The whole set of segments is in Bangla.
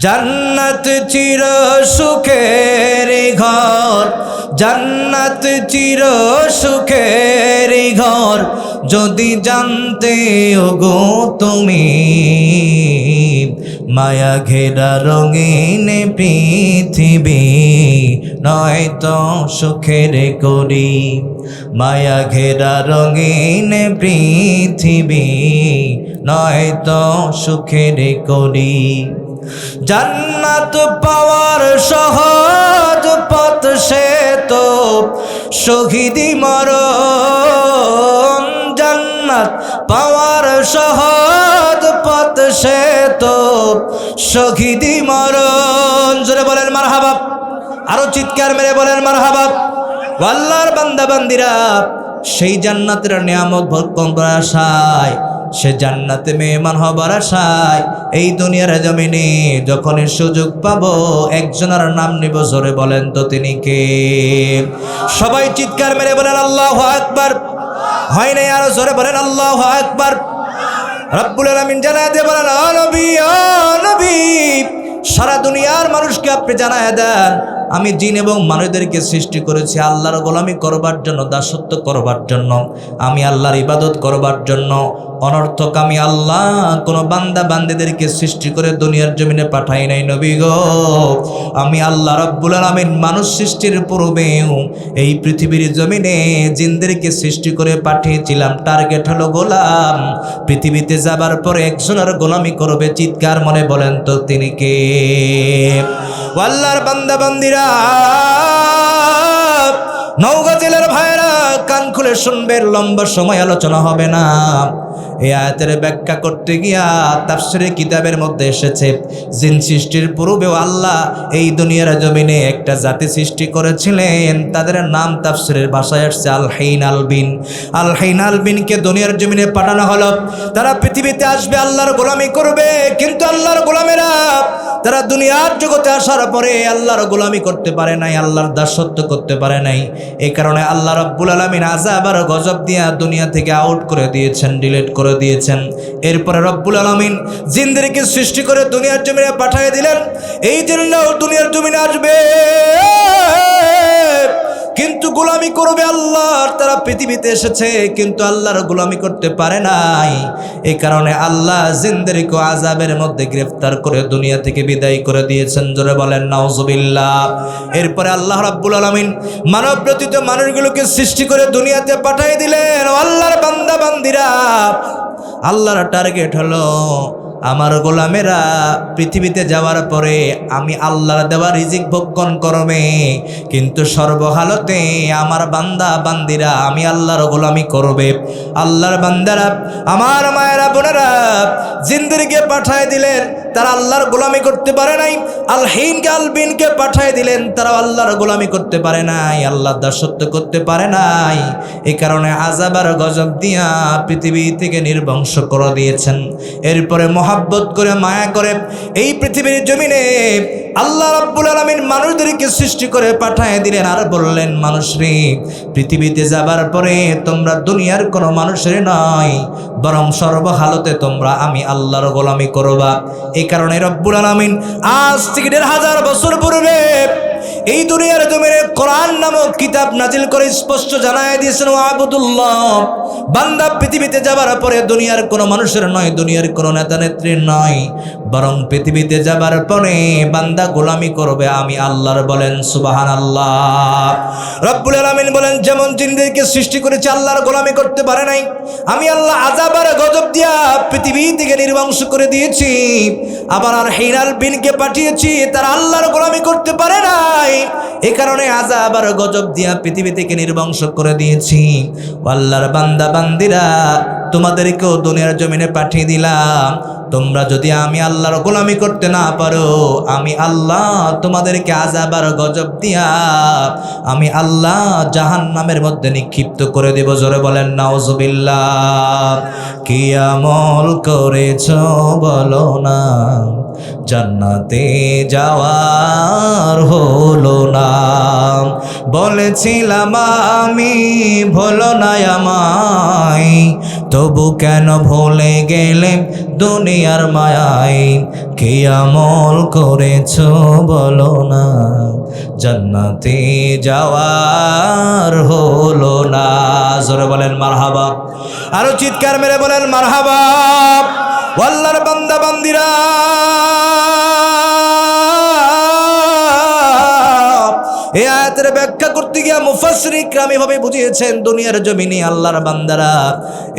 জান্নাত চির সুখের ঘর, জান্নাত চির সুখের ঘর, যদি জানতে ওগো তুমি। মায়া ঘেরা রঙিন পৃথিবী, নয়তো সুখের করি। মায়া ঘেরা রঙিন পৃথিবী, নয়তো সুখের করি। জান্নাত পাওয়ার সহজ পথ সে তো শহীদি মরণ। জান্নাত পাওয়ার সহজ পথ সে তো শহীদি মরণ। জোরে বলেন মারহাবা, আরো চিৎকার মেরে বলেন মারহাবা। আল্লাহর বান্দা বান্দিরা, সেই জান্নাতের নিয়ামত ভক্ষণ করার আশায়, সে জান্নাতে মেহমান হবার আশায় এই দুনিয়ার জমিনে যখনই সুযোগ পাবো একজনের নাম নিব। জোরে বলেন তো তিনি কে? সবাই চিৎকার মেরে বলেন আল্লাহু আকবার। হয় নাই? আরো জোরে বলেন আল্লাহু আকবার। রব্বুল আলামিন জানায় দিয়ে বলেন, ও নবী, ও নবী, সারা দুনিয়ার মানুষকে আপনি জানায় দেন, আমি জিন এবং মানুষদেরকে সৃষ্টি করেছি আল্লাহর গোলামি করবার জন্য, দাসত্ব করবার জন্য, আমি আল্লাহর ইবাদত করবার জন্য। অনর্থক আমি আল্লাহ কোনো বান্দা বান্দিদেরকে সৃষ্টি করে দুনিয়ার জমিনে পাঠাই নাই নবী গো। আমি আল্লাহ রব্বুল আলামিন মানুষ সৃষ্টির পূর্বেও এই পৃথিবীর জমিনে জিনদেরকে সৃষ্টি করে পাঠিয়েছিলাম। টার্গেট হলো গোলাম। পৃথিবীতে যাবার পরে একজনের গোলামি করবে। চিৎকার মনে বলেন তো তিনি কে? আল্লাহর বান্দা বান্দিরা, নওগাঁ জেলার ভাইরা কান খুলে শুনবেন, লম্বা সময় আলোচনা হবে না। এই আয়াতের ব্যাখ্যা করতে গিয়া তাফসীরের কিতাবের মধ্যে এসেছে, জিন সৃষ্টির পূর্বেও আল্লাহ এই দুনিয়ার জমিনে একটা জাতি সৃষ্টি করেছিলেন। তাদের নাম তাফসীরের ভাষায় আসছে আল হাইন আল বিন। আল হাইন আল বিনকে দুনিয়ার জমিনে পাঠানো হলো। তারা পৃথিবীতে আসবে, আল্লাহর গোলামি করবে। কিন্তু আল্লাহর গোলামেরা তারা দুনিয়ার জগতে আসার পরে আল্লাহর গোলামি করতে পারে নাই, আল্লাহর দাসত্ব করতে পারে নাই। এই কারণে আল্লাহ রাব্বুল আলামিন আযাব আর গজব দিয়া দুনিয়া থেকে আউট করে দিয়েছেন, ডিলিট করে দিয়েছেন। এরপরে রব্বুল আলামিন জিনদেরকে সৃষ্টি করে দুনিয়ার জমিনে পাঠিয়ে দিলেন। এই জন্য দুনিয়ার জমিনে আসবে কিন্তু গোলামি করবে আল্লাহর। তারা পৃথিবীতে এসেছে কিন্তু আল্লাহর গোলামি করতে পারে নাই। এই কারণে আল্লাহ জিনদেরকে আযাবের মধ্যে গ্রেফতার করে দুনিয়া থেকে বিদায় করে দিয়েছেন। জোরে বলেন নাউজুবিল্লাহ। এরপরে আল্লাহ রাব্বুল আলামিন মানব ব্যতীত মানুষগুলোকে সৃষ্টি করে দুনিয়াতে পাঠিয়ে দিলেন। আল্লাহর বান্দা বান্দিরা, আল্লাহর টার্গেট হলো আমার গোলামেরা পৃথিবীতে যাওয়ার পরে আমি আল্লাহর দেওয়া রিজিক ভক্ষণ করবে, কিন্তু সর্বহালতে আমার বান্দা বান্দিরা আমি আল্লাহর গোলামি করবে। আল্লাহর বান্দারা, আমার মায়েরা বোনেরা, জিনদেরকে পাঠায় দিলেন, তারা আল্লাহর গোলামি করতে পারে নাই। আল হিনকে আল বিনকে পাঠায় দিলেন, তারা আল্লাহর গোলামি করতে পারে নাই, আল্লাহর দাসত্ব করতে পারে নাই। এই কারণে আযাব আর গজব দিয়া পৃথিবী থেকে নির্বংশ করে দিয়েছেন। এরপরে মহাব্বত করে মায়া করে এই পৃথিবীর জমিনে আল্লাহ রাব্বুল আলামিন মানুষদেরকে সৃষ্টি করে পাঠায় দিলেন। আর বললেন, মানুষরে পৃথিবীতে যাবার পরে তোমরা দুনিয়ার কোনো মানুষের নয়, বরং সর্বহালতে তোমরা আমি আল্লাহর গোলামি করবা। এই কারণে রব্বুল আলামিন আজ থেকে ১৫০০ বছর পূর্বে এই দুনিয়ার জমিনে কোরআন নামক কিতাব নাজিল করে স্পষ্ট জানায় দিয়েছেন, আবুদুল্লাহ, বান্দা পৃথিবীতে যাবার পরে দুনিয়ার কোনো মানুষের নয়, দুনিয়ার কোনো নেতা নেত্রীর নয়, বরং পৃথিবীতে যাবার পরে বান্দা গোলামি করবে আমি আল্লাহর। বলেন সুবহানাল্লাহ। রব্বুল আলামিন বলেন, যেমন জিনদেরকে সৃষ্টি করেছে আল্লাহর গোলামি করতে পারে নাই, আমি আল্লাহ আযাব আর গজব দিয়া পৃথিবী থেকে নির্বংশ করে দিয়েছি। আবার আর হিনাল বিনকে পাঠিয়েছি, তারা আল্লাহর গোলামি করতে পারে নাই। এই কারণে আযাব আর গজব দিয়া পৃথিবী থেকে নির্বংশ করে দিয়েছি। আল্লাহর বান্দা বান্দিরা, তোমাদেরকেও দুনিয়ার জমিনে পাঠিয়ে দিলাম। তোমরা যদি আমি আল্লাহর গোলামি করতে না পারো, আমি আল্লাহ তোমাদেরকে আযাব আর গজব দিয়া আমি আল্লাহ জাহান্নামের মধ্যে নিক্ষিপ্ত করে দেব। জোরে বলেন নাউজুবিল্লাহ। কি আমল করেছো বলো না, জান্নাতে যাওয়ার হলো না। বলেছিলাম আমি ভুলো না আমায়, তবু কেন ভুলে গেলে দুনিয়ার মায়ায়? কি আমল করেছো বলো না, জান্নাতে যাওয়ার হলো না। জোরে বলেন মারহাবা, আরো চিৎকার মেরে বলেন মারহাবা। আল্লাহর বান্দা বান্দিরা, এই আয়াতের ব্যাখ্যা করতে গিয়ে মুফাসসির ইকরাম এভাবে বুঝিয়েছেন, দুনিয়ার জমিনে আল্লাহর বান্দারা,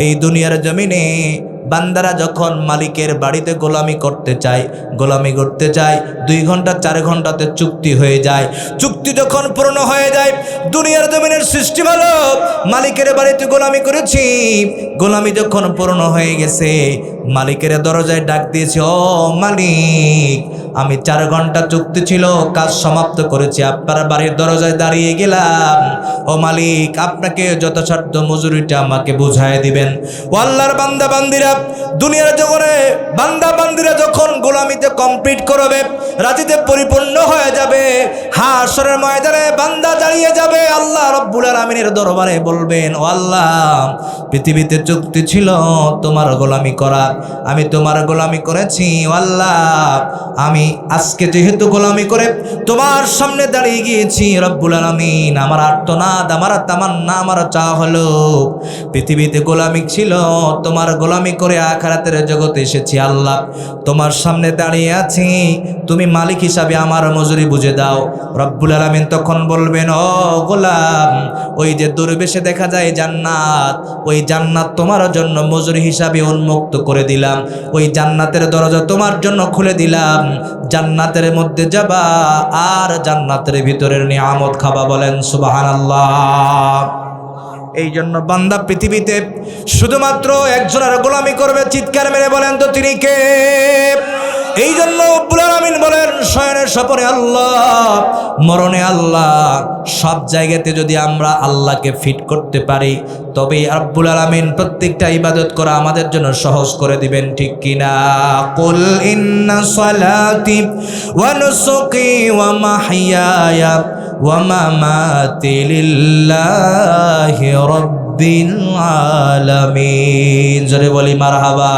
এই দুনিয়ার জমিনে বান্দারা যখন মালিকের বাড়িতে গোলামি করতে চায়, গোলামি করতে চায়, 2 ঘন্টা 4 ঘন্টাতে চুক্তি হয়ে যায়। চুক্তি যখন পূর্ণ হয়ে যায়, দুনিয়ার জমিনের সৃষ্টি হলো, মালিকের বাড়িতে গোলামি করেছি, গোলামি যখন পূর্ণ হয়ে গেছে, মালিকের দরজায় ডাক দিয়েছে, ও মালিক, আমি 4 ঘন্টা চুক্তি ছিল, কাজ সমাপ্ত করেছি, আপনার বাড়ির দরজায় দাঁড়িয়ে গেলাম, ও মালিক, আপনাকে যথাসাধ্য মজুরিটা আমাকে বুঝায় দিবেন। ও আল্লাহর বান্দা বান্দিরা, দুনিয়ার জগতে বান্দা বান্দিরা যখন গোলামিতে কমপ্লিট করবে, রাজিতে পরিপূর্ণ হয়ে যাবে, হাশরের ময়দানে বান্দা দাঁড়িয়ে যাবে, আল্লাহ রাব্বুল আলামিনের দরবারে বলবেন, ও আল্লাহ, পৃথিবীতে চুক্তি ছিল তোমার গোলামি করা, আমি তোমার গোলামি করেছি, ও আল্লাহ, আমি আজকে যেহেতু গোলামি করে তোমার সামনে দাঁড়িয়ে গিয়েছি রব্বুল আলামিন, আমার আর্তনাদ, আমার তামান্না, আমার চাওয়া হলো পৃথিবীতে গোলামি ছিল, তোমার গোলামি করে আখিরাতের জগতে এসেছি, আল্লাহ তোমার সামনে দাঁড়িয়ে আছি, তুমি মালিক হিসাবে আমার মজুরি বুঝে দাও। রব্বুল আলামিন তখন বলবেন, ও গোলাম, ওই যে দূরবেশে দেখা যায় জান্নাত, ওই জান্নাত তোমার জন্য মজুরি হিসাবে উন্মুক্ত করে দিলাম, ওই জান্নাতের দরজা তোমার জন্য খুলে দিলাম, জান্নাতের মধ্যে যাবা আর জান্নাতের ভিতরের নিয়ামত খাবা। বলেন সুবহানাল্লাহ। এই জন্য বান্দা পৃথিবীতে শুধুমাত্র একজনের গোলামি করবে, চিৎকার মেরে বলেন তো তিনি কে? এই জন্য রব্বুল আলামিন বলেন, শয়নের স্বপনে আল্লাহ, মরণে আল্লাহ, সব জায়গাতে যদি আমরা আল্লাহকে ফিট করতে পারি, তবে রব্বুল আলামিন প্রত্যেকটা ইবাদত করা আমাদের জন্য সহজ করে দিবেন, ঠিক কিনা? কুল ইন্না সালাতি ওয়া নুসুকি ওয়া মাহইয়ায়া ওয়া মামাতি লিল্লাহি রাব্বিল আলামিন। জোরে বলি মারহাবা।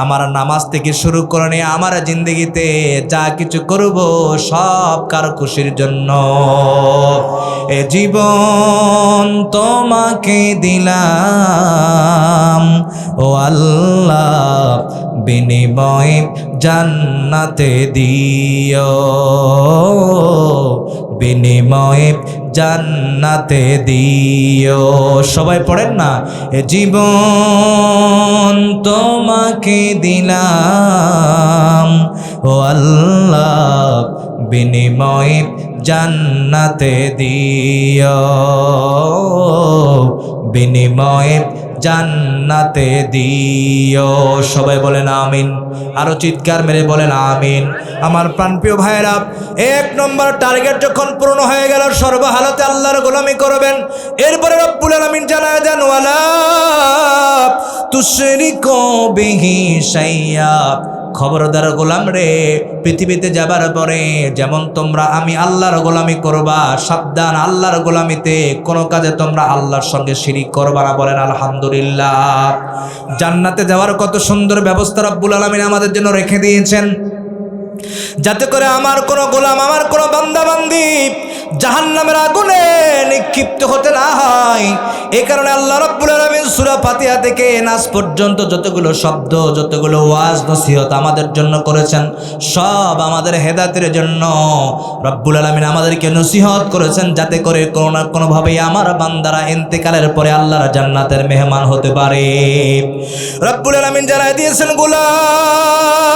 আমার নামাজ থেকে শুরু করে নিয়ে আমার জিন্দগিতে যা কিছু করব সব কার খুশির জন্য। এ জীবন তোমাকে দিলাম ও আল্লাহ, বিনিময়ে জান্নাতে দিও, বিনিময়ে জান্নাতে দিও। সবাই পড়েন না, এ জীবন তোমাকে দিলাম ও আল্লাহ, বিনিময়ে জান্নাতে দিও, বিনিময়ে জান্নাতে দিও। সবাই বলেন আমিন, আরো চিৎকার মেরে বলেন আমিন। আমার প্রাণপ্রিয় ভাইয়েরা, 1 নম্বর টার্গেট যখন পূর্ণ হয়ে গেল, সর্বহালতে আল্লাহর গোলামি করবেন। এরপরে রব্বুল আলামিন জানায় দেন, ওয়ালা তুশরিকু বিহি শাইয়া, খবরদার গোলাম রে, পৃথিবীতে যাবার পরে যেমন তোমরা আমি আল্লাহর গোলামি করবা, সাবধান, আল্লাহর গোলামিতে কোনো কাজে তোমরা আল্লাহর সঙ্গে শিরিক করবা না। বলেন আলহামদুলিল্লাহ। জান্নাতে যাওয়ার কত সুন্দর ব্যবস্থা রব্বুল আলামিন আমাদের জন্য রেখে দিয়েছেন, যাতে করে আমার কোনো গোলাম, আমার কোনো বান্দা বান্দি জাহান্নামের আগুনে নিক্ষিপ্ত হতে না হয়। এই কারণে আল্লাহ রাব্বুল আলামিন সূরা ফাতিহা থেকে নাস পর্যন্ত যতগুলো শব্দ, যতগুলো ওয়াজ নসিহত আমাদের জন্য করেছেন, সব আমাদের হেদায়েতের জন্য রাব্বুল আলামিন আমাদেরকে নসিহত করেছেন, যাতে করে কোনো না কোনোভাবে আমার বান্দারা ইন্তেকালের পরে আল্লাহর জান্নাতের মেহমান হতে পারে। রাব্বুল আলামিন জানায় দিয়েছেন, গোলাম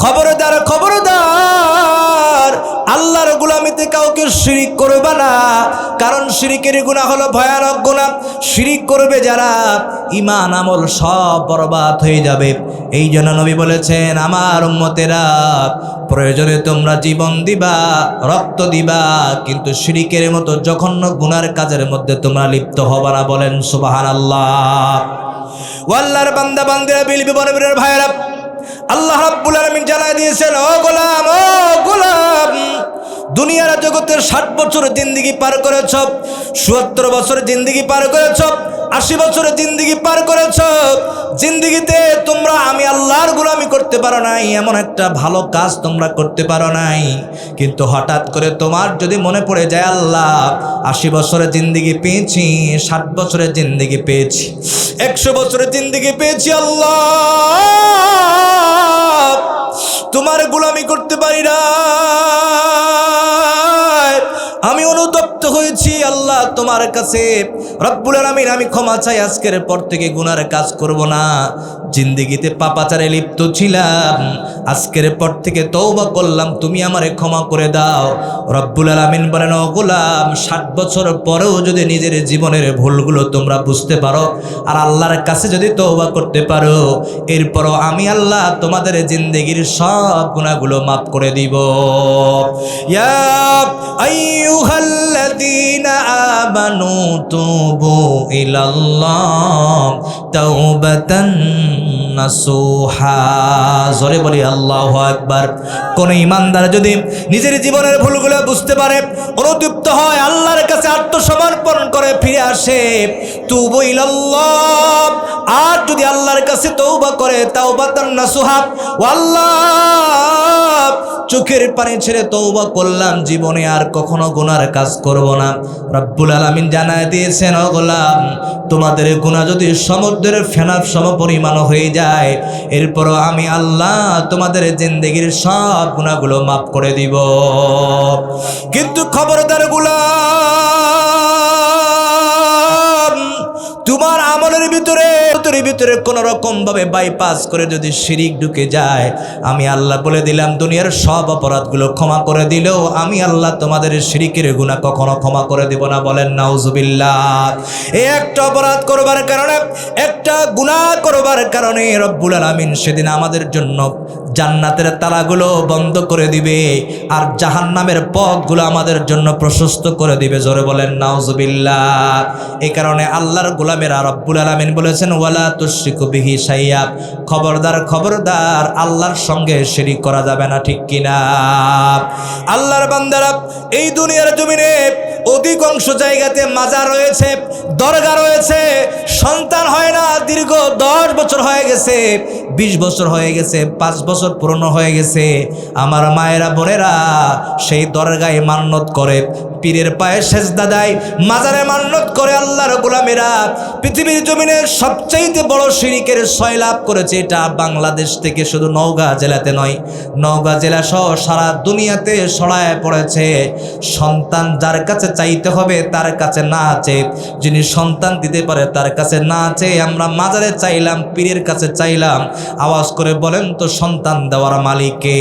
খবরদার, খবরদার, আল্লাহর গোলামিতে কাউকে শিরিক করবে না, কারণ শিরিকের গুনাহ হলো ভয়ানক গুনাহ। শিরিক করবে যারা, ঈমান আমল সব বরবাদ হয়ে যাবে। এই জন্য নবী বলেছেন, আমার উম্মতেরা, প্রয়োজনে তোমরা জীবন দিবা, রক্ত দিবা, কিন্তু শিরিকের মতো জঘন্য গুনার কাজের মধ্যে তোমরা লিপ্ত হবা না। বলেন সুবহানাল্লাহ। আল্লাহর বান্দা বান্দিরা, বিলবি বনবীরের ভাইয়েরা, আল্লাহ রাব্বুল আলামিন জানায় দিয়েছেন, ও গোলাম, ও গোলাম, দুনিয়ার জগতে 60 বছর জিন্দেগি পার করেছ, ৭৭ বছর জিন্দেগি পার করেছ, ৮০ বছরের জিন্দেগি পার করেছ। জিন্দেগিতে তোমরা আমি আল্লাহর গোলামি করতে পারো নাই, এমন একটা ভালো কাজ তোমরা করতে পারো নাই। কিন্তু হঠাৎ করে তোমার যদি মনে পড়ে যায়, আল্লাহ ৮০ বছরের জিন্দেগি পেয়েছি, ৬০ বছরের জিন্দেগি পেয়েছি, ১০০ বছরের জিন্দেগি পেয়েছি, আল্লাহ তোমার গোলামি করতে পারি না, আমি অনুতপ্ত হয়েছি। আল্লাহ তোমার কাছে রব্বুল আলামিন আমি ক্ষমা চাই, আজকের পর থেকে গুনার কাজ করব না। জিন্দেগিতে পাপাচারে লিপ্ত ছিলাম, আজকের পর থেকে তওবা করলাম, তুমি আমারে ক্ষমা করে দাও। রব্বুল আলামিন বলেন, ও গোলাম, ৬০ বছর পরেও যদি নিজের জীবনের ভুলগুলো তোমরা বুঝতে পারো আর আল্লাহর কাছে যদি তওবা করতে পারো, এরপরও আমি আল্লাহ তোমাদের জিন্দেগির সব গুনাহগুলো মাফ করে দিব। ইয়া আইয়ুহাল্লাযীনা আমানু তুবু ইলাল্লাহ তাওবাতান নাসুহা। জোরে বলি আল্লাহু আকবার। কোন ইমানদার যদি নিজের জীবনের ভুলগুলো বুঝতে পারে, অনুতপ্ত হয়, আল্লাহর কাছে আত্মসমর্পণ করে ফিরে আসে, তুবু ইলাল্লাহ, আর যদি আল্লাহর কাছে তওবা করে, তাওবাতান নাসুহা, ও আল্লাহ চোখের পানি ছেড়ে তওবা করলাম, জীবনে আর কখনো গুনার কাজ করব না। রব্বুল আলামিন জানায় দিয়েছেন, ও গোলাম, তোমাদের গুনাহ যদি সমুদ্রের ফেনার সমপরিমাণ হয়ে যায়, এরপরও আমি আল্লাহ তোমাদের জিন্দেগির সব গুনাহগুলো মাফ করে দিব। কিন্তু খবরদার গোলাম, তোমার আমলের ভিতরে কোন রকম ভাবে বাইপাস করে যদি শিরিক ঢুকে যায়, আমি আল্লাহ বলে দিলাম দুনিয়ার সব অপরাধগুলো ক্ষমা করে দিলেও আমি আল্লাহ তোমাদের শিরিকের গুনাহ কখনো ক্ষমা করে দেব না। বলেন নাউজুবিল্লাহ। এই একটা অপরাধ করবার কারণে, একটা গুনাহ করবার কারণে রব্বুল আলামিন সেদিন আমাদের জন্য জান্নাতের তালাগুলো বন্ধ করে দিবে আর জাহান্নামের পথগুলো আমাদের জন্য প্রশস্ত করে দিবে। জোরে বলেন নাউজুবিল্লাহ। এই কারণে আল্লাহর গোলামেরা রব্বুল আলামিন বলেছেন, ওয়ালা তুশরিকু বিহি শাইয়া, খবরদার খবরদার আল্লাহর সঙ্গে শিরিক করা যাবে না, ঠিক কিনা? আল্লাহর বান্দারা, এই দুনিয়ার জমিনে অধিকাংশ জায়গাতে মাজার রয়েছে, দরগা রয়েছে, সন্তান হয় না, দীর্ঘ 10 বছর হয়ে গেছে, 20 বছর হয়ে গেছে, 5 বছর পুরনো হয়ে গেছে। আমার মায়েরা বোনেরা সেই দরগায় মান্নত করে, পীরের পায়ে সেজদা দেয়, মাজারে মান্নত করে। আল্লাহর গোলামেরা, পৃথিবীর জমিনে সবচাইতে বড় শিরিকের সয়লাভ করেছে এটা বাংলাদেশ থেকে, শুধু নওগাঁ জেলাতে নয়, নওগাঁ জেলা সহ সারা দুনিয়াতে ছড়ায় পড়েছে। সন্তান যার কাছে চাইতে হবে তার কাছে না আছে, যিনি সন্তান দিতে পারে তার কাছে না আছে, আমরা মাজারে চাইলাম, পীরের কাছে চাইলাম। আওয়াজ করে বলেন তো, সন্তান দেওয়ার মালিক কে?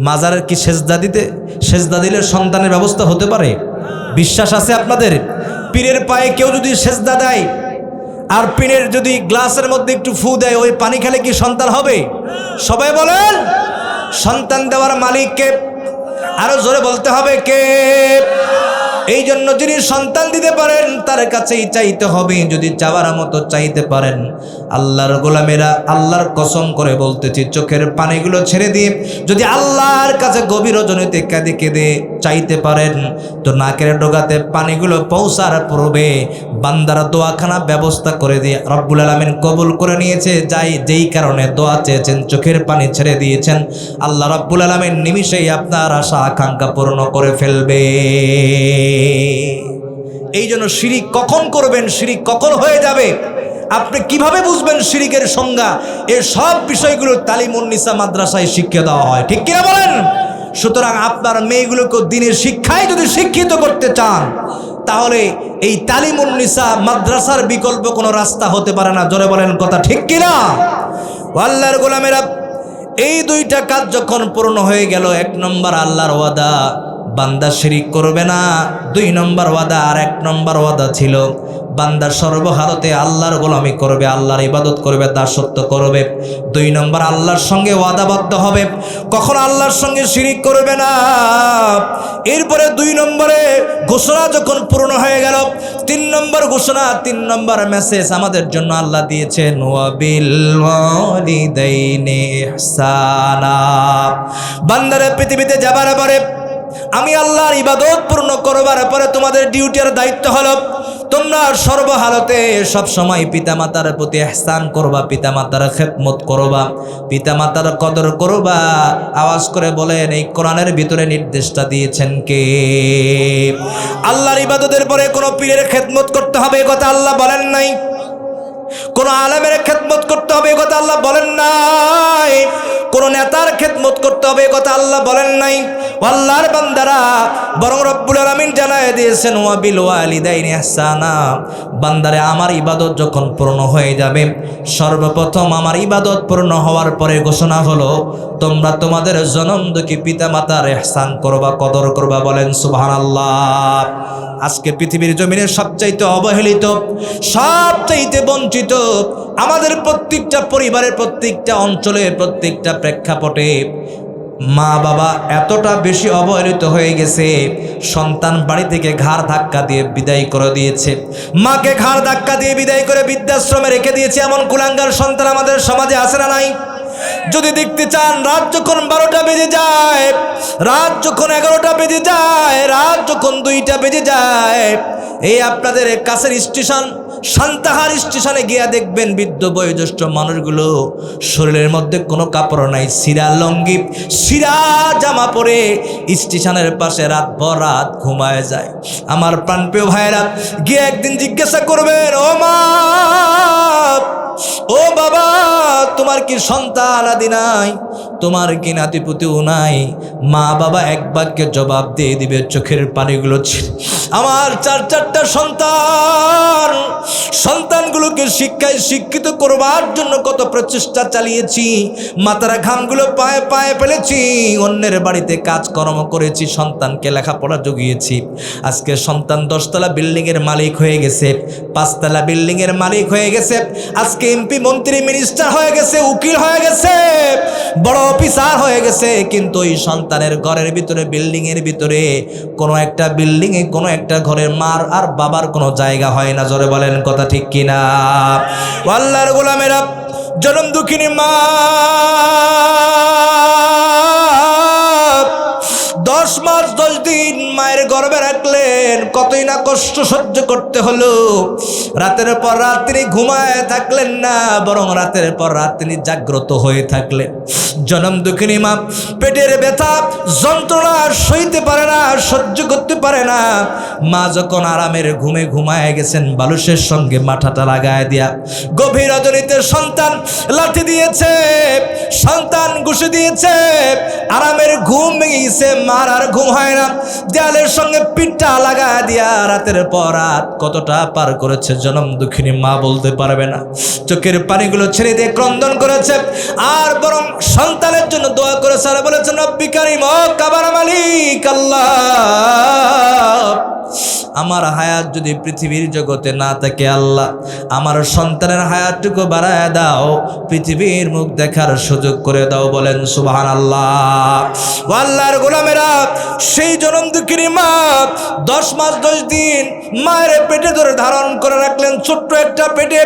মাজারের কি সেজদা দিলে সন্তানের ব্যবস্থা হতে পারে? বিশ্বাস আছে আপনাদের? পীরের পায়ে কেউ যদি সেজদা দেয় আর পীরের যদি গ্লাসের মধ্যে একটু ফু দেয়, ওই পানি খেলে কি সন্তান হবে? সবাই বলেন, সন্তান দেওয়ার মালিক কে? আরো জোরে বলতে হবে, কে? এই জন্য যিনি সন্তান দিতে পারেন তার কাছেই চাইতে হবে। যদি চাওয়ার মতো চাইতে পারেন, আল্লাহর গোলামেরা, আল্লাহর কসম করে বলতেছি, চোখের পানিগুলো ছেড়ে দিয়ে যদি আল্লাহর কাছে গভীর রজনীতে কেঁদে কেঁদে চাইতে পারেন, তো নাকের ডোগাতে পানিগুলো পৌঁছার পূর্বে বান্দারা দোয়াখানা ব্যবস্থা করে দিয়ে রব্বুল আলামিন কবুল করে নিয়েছে। যেই কারণে দোয়া চেয়েছেন, চোখের পানি ছেড়ে দিয়েছেন, আল্লাহ রব্বুল আলামিন নিমিষেই আপনার আশা আকাঙ্ক্ষা পূর্ণ করে ফেলবে। এই জন্য শিরিক কখন করবেন, শিরিক কখন হয়ে যাবে, আপনি কিভাবে বুঝবেন শিরিকের সংজ্ঞা, এই সব বিষয়গুলো তালিমুন নিসা মাদ্রাসায় শিক্ষা দেওয়া হয়, ঠিক কিনা বলেন? সুতরাং আপনার মেয়েগুলোকে দিনের শিক্ষায় যদি শিক্ষিত করতে চান, তাহলে এই তালিমুন নিসা মাদ্রাসার বিকল্প কোনো রাস্তা হতে পারে না। জোরে বলেন কথা, ঠিক কিনা? আল্লাহর গোলামেরা, এই দুইটা কাজ যখন পূর্ণ হয়ে গেল, 1 নম্বর আল্লাহর ওয়াদা, বান্দা শিরিক করবে না। 2 নম্বর ওয়াদা, আর 1 নম্বর ওয়াদা ছিল বান্দা সর্বহালতে আল্লাহর গোলামি করবে, আল্লাহর ইবাদত করবে, দাসত্ব করবে। 2 নম্বর আল্লাহর সঙ্গে ওয়াদাবদ্ধ হবে, কখনো আল্লাহর সঙ্গে শিরিক করবে না। এরপরে 2 নম্বরে ঘোষণা যখন পূর্ণ হয়ে গেল, 3 নম্বর ঘোষণা, 3 নম্বর মেসেজ আমাদের জন্য আল্লাহ দিয়েছেন, ওয়াবিল ওয়ালিদাইনি ইহসানা। বান্দারে পৃথিবীতে যাবার পরে আমি আল্লাহর ইবাদত পূর্ণ করবার পরে তোমাদের ডিউটি আর দায়িত্ব হলো তোমরা সর্বহালতে সবসময় পিতামাতার প্রতি ইহসান করবা, পিতামাতার খেদমত করবা, পিতামাতার কদর করবা। আওয়াজ করে বলেন, এই কোরআনের ভিতরে নির্দেশটা দিয়েছেন কে? আল্লাহর ইবাদতের পরে কোনো পীরের খেদমত করতে হবে এ কথা আল্লাহ বলেন নাই, কোন আলেমের খেদমত করতে হবে এ কথা আল্লাহ বলেন নাই, কোন নেতার খেদমত করতে হবে এ কথা আল্লাহ বলেন নাই। আল্লাহর বান্দারা বরং রব্বুল আলামিন জানায় দিয়েছেন, ওয়াবিল ওয়ালিদাইনি ইহসানা। বান্দারে আমার ইবাদত যখন পূর্ণ হয়ে যাবে, সর্বপ্রথম আমার ইবাদত পূর্ণ হওয়ার পরে ঘোষণা হলো, তোমরা তোমাদের জনমদুখী পিতামাতার ইহসান করবা, কদর করবা। বলেন সুবহানাল্লাহ। আজকে পৃথিবীর জমিনে সবচাইতে অবহেলিত, সবচাইতে বঞ্চিত আমাদের প্রত্যেকটা পরিবারের, প্রত্যেকটা অঞ্চলে, প্রত্যেকটা প্রেক্ষাপটে মা বাবা এতটা বেশি অবহেলিত হয়ে গেছে, সন্তান বাড়ি থেকে ঘাড় ধাক্কা দিয়ে বিদায় করে দিয়েছে, মাকে ঘাড় ধাক্কা দিয়ে বিদায় করে বৃদ্ধাশ্রমে রেখে দিয়েছে। এমন কুলাঙ্গার সন্তান আমাদের সমাজে আছে না নাই? যদি দেখতে চান, রাত যখন 12টা বেজে যায়, রাত যখন 11টা বেজে যায়, রাত যখন 2টা বেজে যায়, এই আপনাদের কাছের স্টেশন সান্তাহার স্টেশনে গিয়া দেখবেন বৃদ্ধ বয়োজ্যেষ্ঠ মানুষগুলো শরীরের মধ্যে কোনো কাপড় নাই, সিরা লঙ্গি, সিরা জামা পরে স্টেশনের পাশে রাত ঘুমায় যায়। আমার প্রাণপ্রিয় ভাইরা, গিয়ে একদিন জিজ্ঞাসা করবেন, ও মা, ও বাবা, তোমার কি সন্তান আদি নাই? তোমার কি নাতিপুতিও নাই? মা বাবা এক বাক্যে জবাব দিয়ে দিবে, চোখের পানিগুলো আমার 4-4টা সন্তান, সন্তানগুলোকে শিক্ষায় শিক্ষিত করবার জন্য কত প্রচেষ্টা চালিয়েছি, মাথার ঘামগুলো পায়ে পায়ে ফেলেছি, অন্যের বাড়িতে কাজকর্ম করেছি, সন্তানকে লেখাপড়া জুগিয়েছি। আজকে সন্তান 10তলা বিল্ডিংয়ের মালিক হয়ে গেছে, 5তলা বিল্ডিংয়ের মালিক হয়ে গেছে, আজকে এমপি, মন্ত্রী, মিনিস্টার হয়ে গেছে, উকিল হয়ে গেছে, বড় অফিসার হয়ে গেছে। কিন্তু ওই সন্তানের ঘরের ভিতরে, বিল্ডিংয়ের ভিতরে, কোনো একটা বিল্ডিংয়ে, কোনো একটা ঘরের মার আর বাবার কোনো জায়গা হয় না। জোরে বলেন কথা ঠিক কিনা? আল্লাহর গোলামেরা, জনম দুঃখিনী মা 10 মাস 10 দিন মায়ের গর্ভে রাখলেন, কতই না কষ্ট সহ্য করতে হলো। রাতের পর রাত তিনি ঘুমায় থাকলেন না, বরং রাতের পর রাত তিনি জাগ্রত হয়ে থাকলেন। জনম দুঃখিনী মা পেটের ব্যথা যন্ত্রণা সইতে পারে না, সহ্য করতে পারে না। মা যখন আরামের ঘুমে ঘুমায় গেছেন, বালুশের সঙ্গে মাথাটা লাগায় দিয়া, গভীর রজনীতে সন্তান লাথি দিয়েছে, সন্তান ঘুষে দিয়েছে, আরামের ঘুম ভেঙে গেছে, মার আর ঘুম হয় না। দেয়ালের সঙ্গে পিঠটা লাগায় দিয়া রাতের পর রাত কতটা পার করেছে জনম দুঃখিনী মা বলতে পারবে না। চোখের পানিগুলো ছেড়ে দিয়ে ক্রন্দন করেছে, আর বরং সন্তানের জন্য দোয়া করেছে, আর বলেছেন, রব্বি কারীম, ও কাবার মালিক আল্লাহ, আমার হায়াত যদি পৃথিবীর জগতে না থাকে, আল্লাহ আমার সন্তানের হায়াতটুকু বাড়ায় দাও, পৃথিবীর মুখ দেখার সুযোগ করে দাও। বলেন সুবহানাল্লাহ। আল্লাহর গোলামেরা, সেই জনম দুঃখিনী মা 10 মাস 10 দিন মায়ের পেটে ধরে ধারণ করে রাখলেন, ছোট্ট একটা পেটে।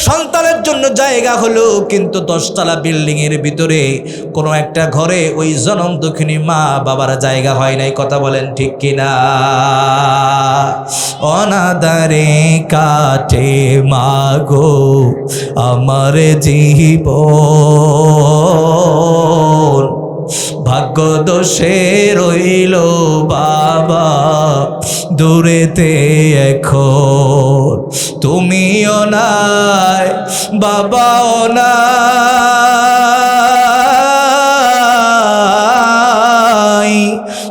সন্তানের জন্য জায়গা হলো, কিন্তু 10তলা বিল্ডিংয়ের ভিতরে কোনো একটা ঘরে ওই জনম দুঃখিনী মা বাবার জায়গা হয় নাই। কথা বলেন ঠিক কিনা? অনাদারে কাটে মাগো আমার জীবন, ভাগ্য দোষে রইল বাবা দূরেতে এখন, তুমিও নাই বাবাও নাই,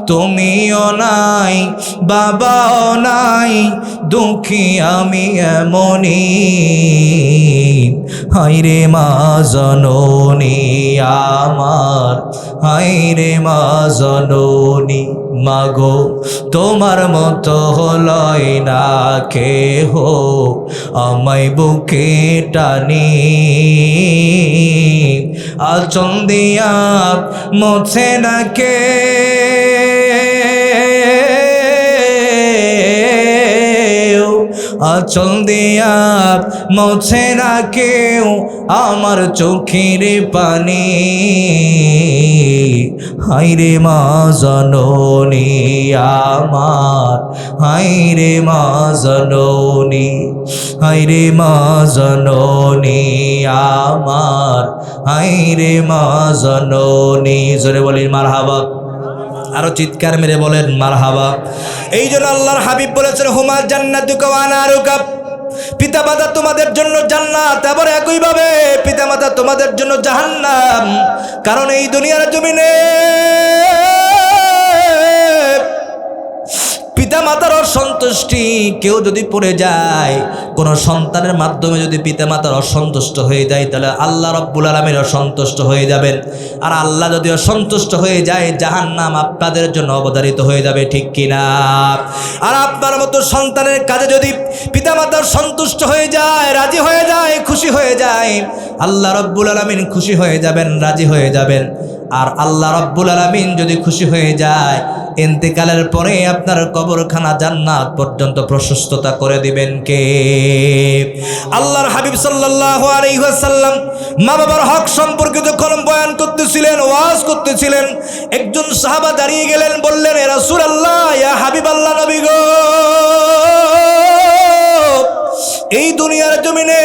তুমিও নাই বাবাও নাই, দুঃখী আমি এমনই, হায়রে মা জননী আমার, হায়রে মা জননী, মাগো তোমার মতো হলয় না কেহ আমায় বুকে টানি, আঁচল দিয়া মোছে না কে, আঁচল দিয়া মোছে না কেউ আমার চোখের পানি, হায়রে মা জননী আমার, হায়রে মা জননী, হায়রে মা জননী আমার, হায়রে মা জননী। জোরে বলি মারহাবা, আরো চিৎকার মেরে বলেন মারহাবা। এই জন্য আল্লাহর হাবিব বলেছেন হুমা জান্নাতুকা ওয়া নারুকা, পিতামাতা তোমাদের জন্য জান্নাত, আবার একইভাবে পিতামাতা তোমাদের জন্য জাহান্নাম। কারণ এই দুনিয়ার জমিনে পিতামাতার অসন্তুষ্টি কেউ যদি পড়ে যায়, কোনো সন্তানের মাধ্যমে যদি পিতামাতার অসন্তুষ্ট হয়ে যায়, তাহলে আল্লাহ রাব্বুল আলামিন অসন্তুষ্ট হয়ে যাবেন। আর আল্লাহ যদি অসন্তুষ্ট হয়ে যায়, জাহান্নাম আপনাদের জন্য অবধারিত হয়ে যাবে, ঠিক কিনা? আর আপনার মতো সন্তানের কাজে যদি পিতামাতার সন্তুষ্ট হয়ে যায়, রাজি হয়ে যায়, খুশি হয়ে যায়, আল্লাহ রাব্বুল আলামিন খুশি হয়ে যাবেন, রাজি হয়ে যাবেন। আর আল্লাহ রাব্বুল আলামিন যদি খুশি হয়ে যায়, ইন্তেকালের পরে আপনার কবরখানা জান্নাত পর্যন্ত প্রশস্ততা করে দিবেন কে? আল্লাহর হাবিব সাল্লাল্লাহু আলাইহি ওয়াসাল্লাম মা বাবার হক সম্পর্কে যখন বয়ান করতেছিলেন, ওয়াজ করতেছিলেন, একজন সাহাবা দাঁড়িয়ে গেলেন, বললেন, ইয়া রাসূলুল্লাহ, ইয়া হাবিবাল্লাহ, নবী গো, এই দুনিয়ার জমিনে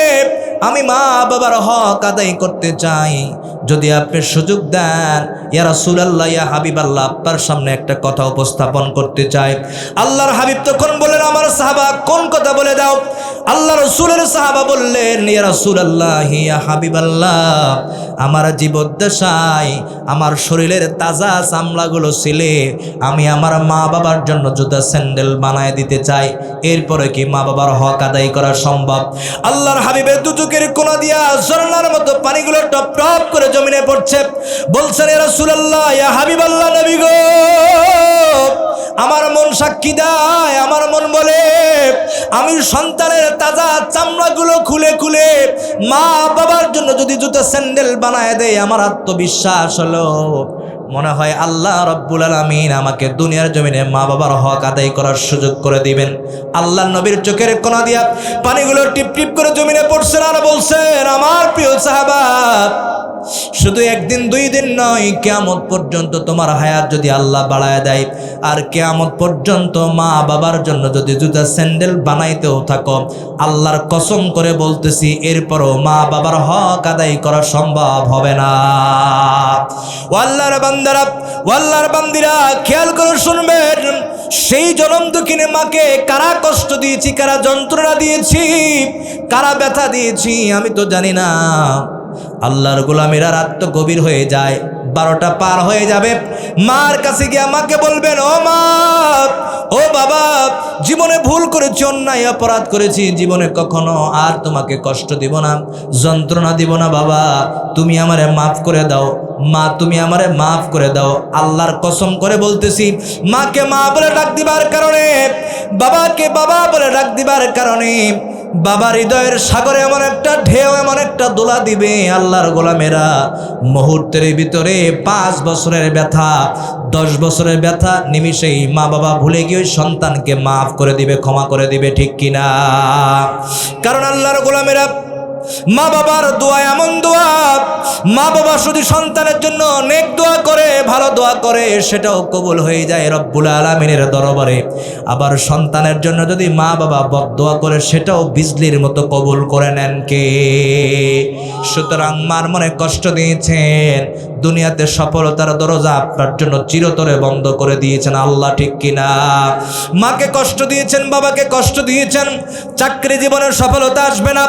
আমি মা বাবার হক আদায় করতে চাই, যদি আপনি সুযোগ দেন, ইয়া রাসূলুল্লাহ, ইয়া হাবিবাল্লাহ, আপনার সামনে একটা কথা উপস্থাপন করতে চাই। আল্লাহর হাবিব তখন বললেন, আমার সাহাবা কোন কথা বলে দাও। আল্লাহ রাসূলের সাহাবা বললেন, ইয়া রাসূলুল্লাহ, ইয়া হাবিবাল্লাহ, আমার জীবদ্দশায় আমার শরীরের তাজা চামড়াগুলো ছিলে আমি আমার মা বাবার জন্য জুতা স্যান্ডেল বানায় দিতে চাই, এরপরে কি মা বাবার হক আদায় করা সম্ভব? আল্লাহর হাবিবের দু চোখের কোনা দিয়া ঝর্ণার মতো পানিগুলো টপ টপ করে জমিনে পড়ছে। বলছেন, ইয়া রাসূলুল্লাহ, ইয়া হাবিবাল্লাহ, নবী গো, আমার মন সাক্ষী দেয়, আমার মন বলে আমি সন্তানের তাজা চামড়াগুলো খুলে খুলে মা বাবার জন্য যদি জুতা স্যান্ডেল বানায় দেয়, আমার আত্মবিশ্বাস হলো মনে হয় আল্লাহ রাব্বুল আলামিন আমাকে দুনিয়ার জমিনে মা বাবার হক আদায় করার সুযোগ করে দিবেন। আল্লাহর নবীর চোখের কোনা দিয়া পানিগুলো টিপ টিপ করে জমিনে পড়ছেন আর বলছেন, আমার প্রিয় সাহাবা, শুধু একদিন দুই দিন নয়, কিয়ামত পর্যন্ত তোমার হায়াত যদি আল্লাহ বাড়ায় দেয়, আর কিয়ামত পর্যন্ত মা বাবার জন্য যদি জুতা স্যান্ডেল বানাইতেও থাকো, আল্লাহর কসম করে বলতেছি, এরপরও মা বাবার হক আদায় করা সম্ভব হবে না। ও আল্লাহর বান্দারা, ও আল্লাহর বান্দিরা, খেয়াল করে শুনবেন, সেই জনম দুঃখিনী মাকে কারা কষ্ট দিয়েছি, কারা যন্ত্রণা দিয়েছি, কারা ব্যথা দিয়েছি আমি তো জানি না। আল্লাহর গোলামেরা রাত তো গভীর হয়ে যায়, 12টা পার হয়ে যাবে, মার কাছে গিয়ে মাকে বলবেন, ও মা, ও বাবা, জীবনে ভুল করেছি, অন্যায় অপরাধ করেছি, জীবনে কখনো আর তোমাকে কষ্ট দিব না, যন্ত্রণা দিব না, বাবা তুমি আমারে মাফ করে দাও, মা তুমি আমারে মাফ করে দাও। আল্লাহর কসম করে বলতেছি, মাকে মা বলে ডাক দিবার কারণে, বাবাকে বাবা বলে ডাক দিবার কারণে বাবার হৃদয়ের সাগরে এমন একটা ঢেউ, এমন একটা দোলা দিবে, আল্লাহর গোলামেরা মুহূর্তের ভিতরে 5 বছরের ব্যথা, 10 বছরের ব্যথা নিমিষেই মা বাবা ভুলে গিয়ে সন্তানকে মাফ করে দিবে, ক্ষমা করে দিবে, ঠিক কিনা? কারণ আল্লাহর গোলামেরা মা বাবার দোয়া এমন দোয়া, মা বাবা শুধু সন্তানের জন্য নেক দোয়া করে, ভালো দোয়া করে, সেটাও কবুল হয়ে যায় রব্বুল আলামিনের দরবারে। আবার সন্তানের জন্য যদি মা বাবা বদদোয়া করে, সেটাও বিজলির মতো কবুল করে নেন কে? সুতরাং মার মনে কষ্ট দিয়েছেন, দুনিয়াতে সফলতার দরজা আপনার জন্য চিরতরে বন্ধ করে দিয়েছেন আল্লাহ, ঠিক কিনা? মাকে কষ্ট দিয়েছেন, বাবাকে কষ্ট দিয়েছেন, চাকরি জীবনের সফলতা আসবে না,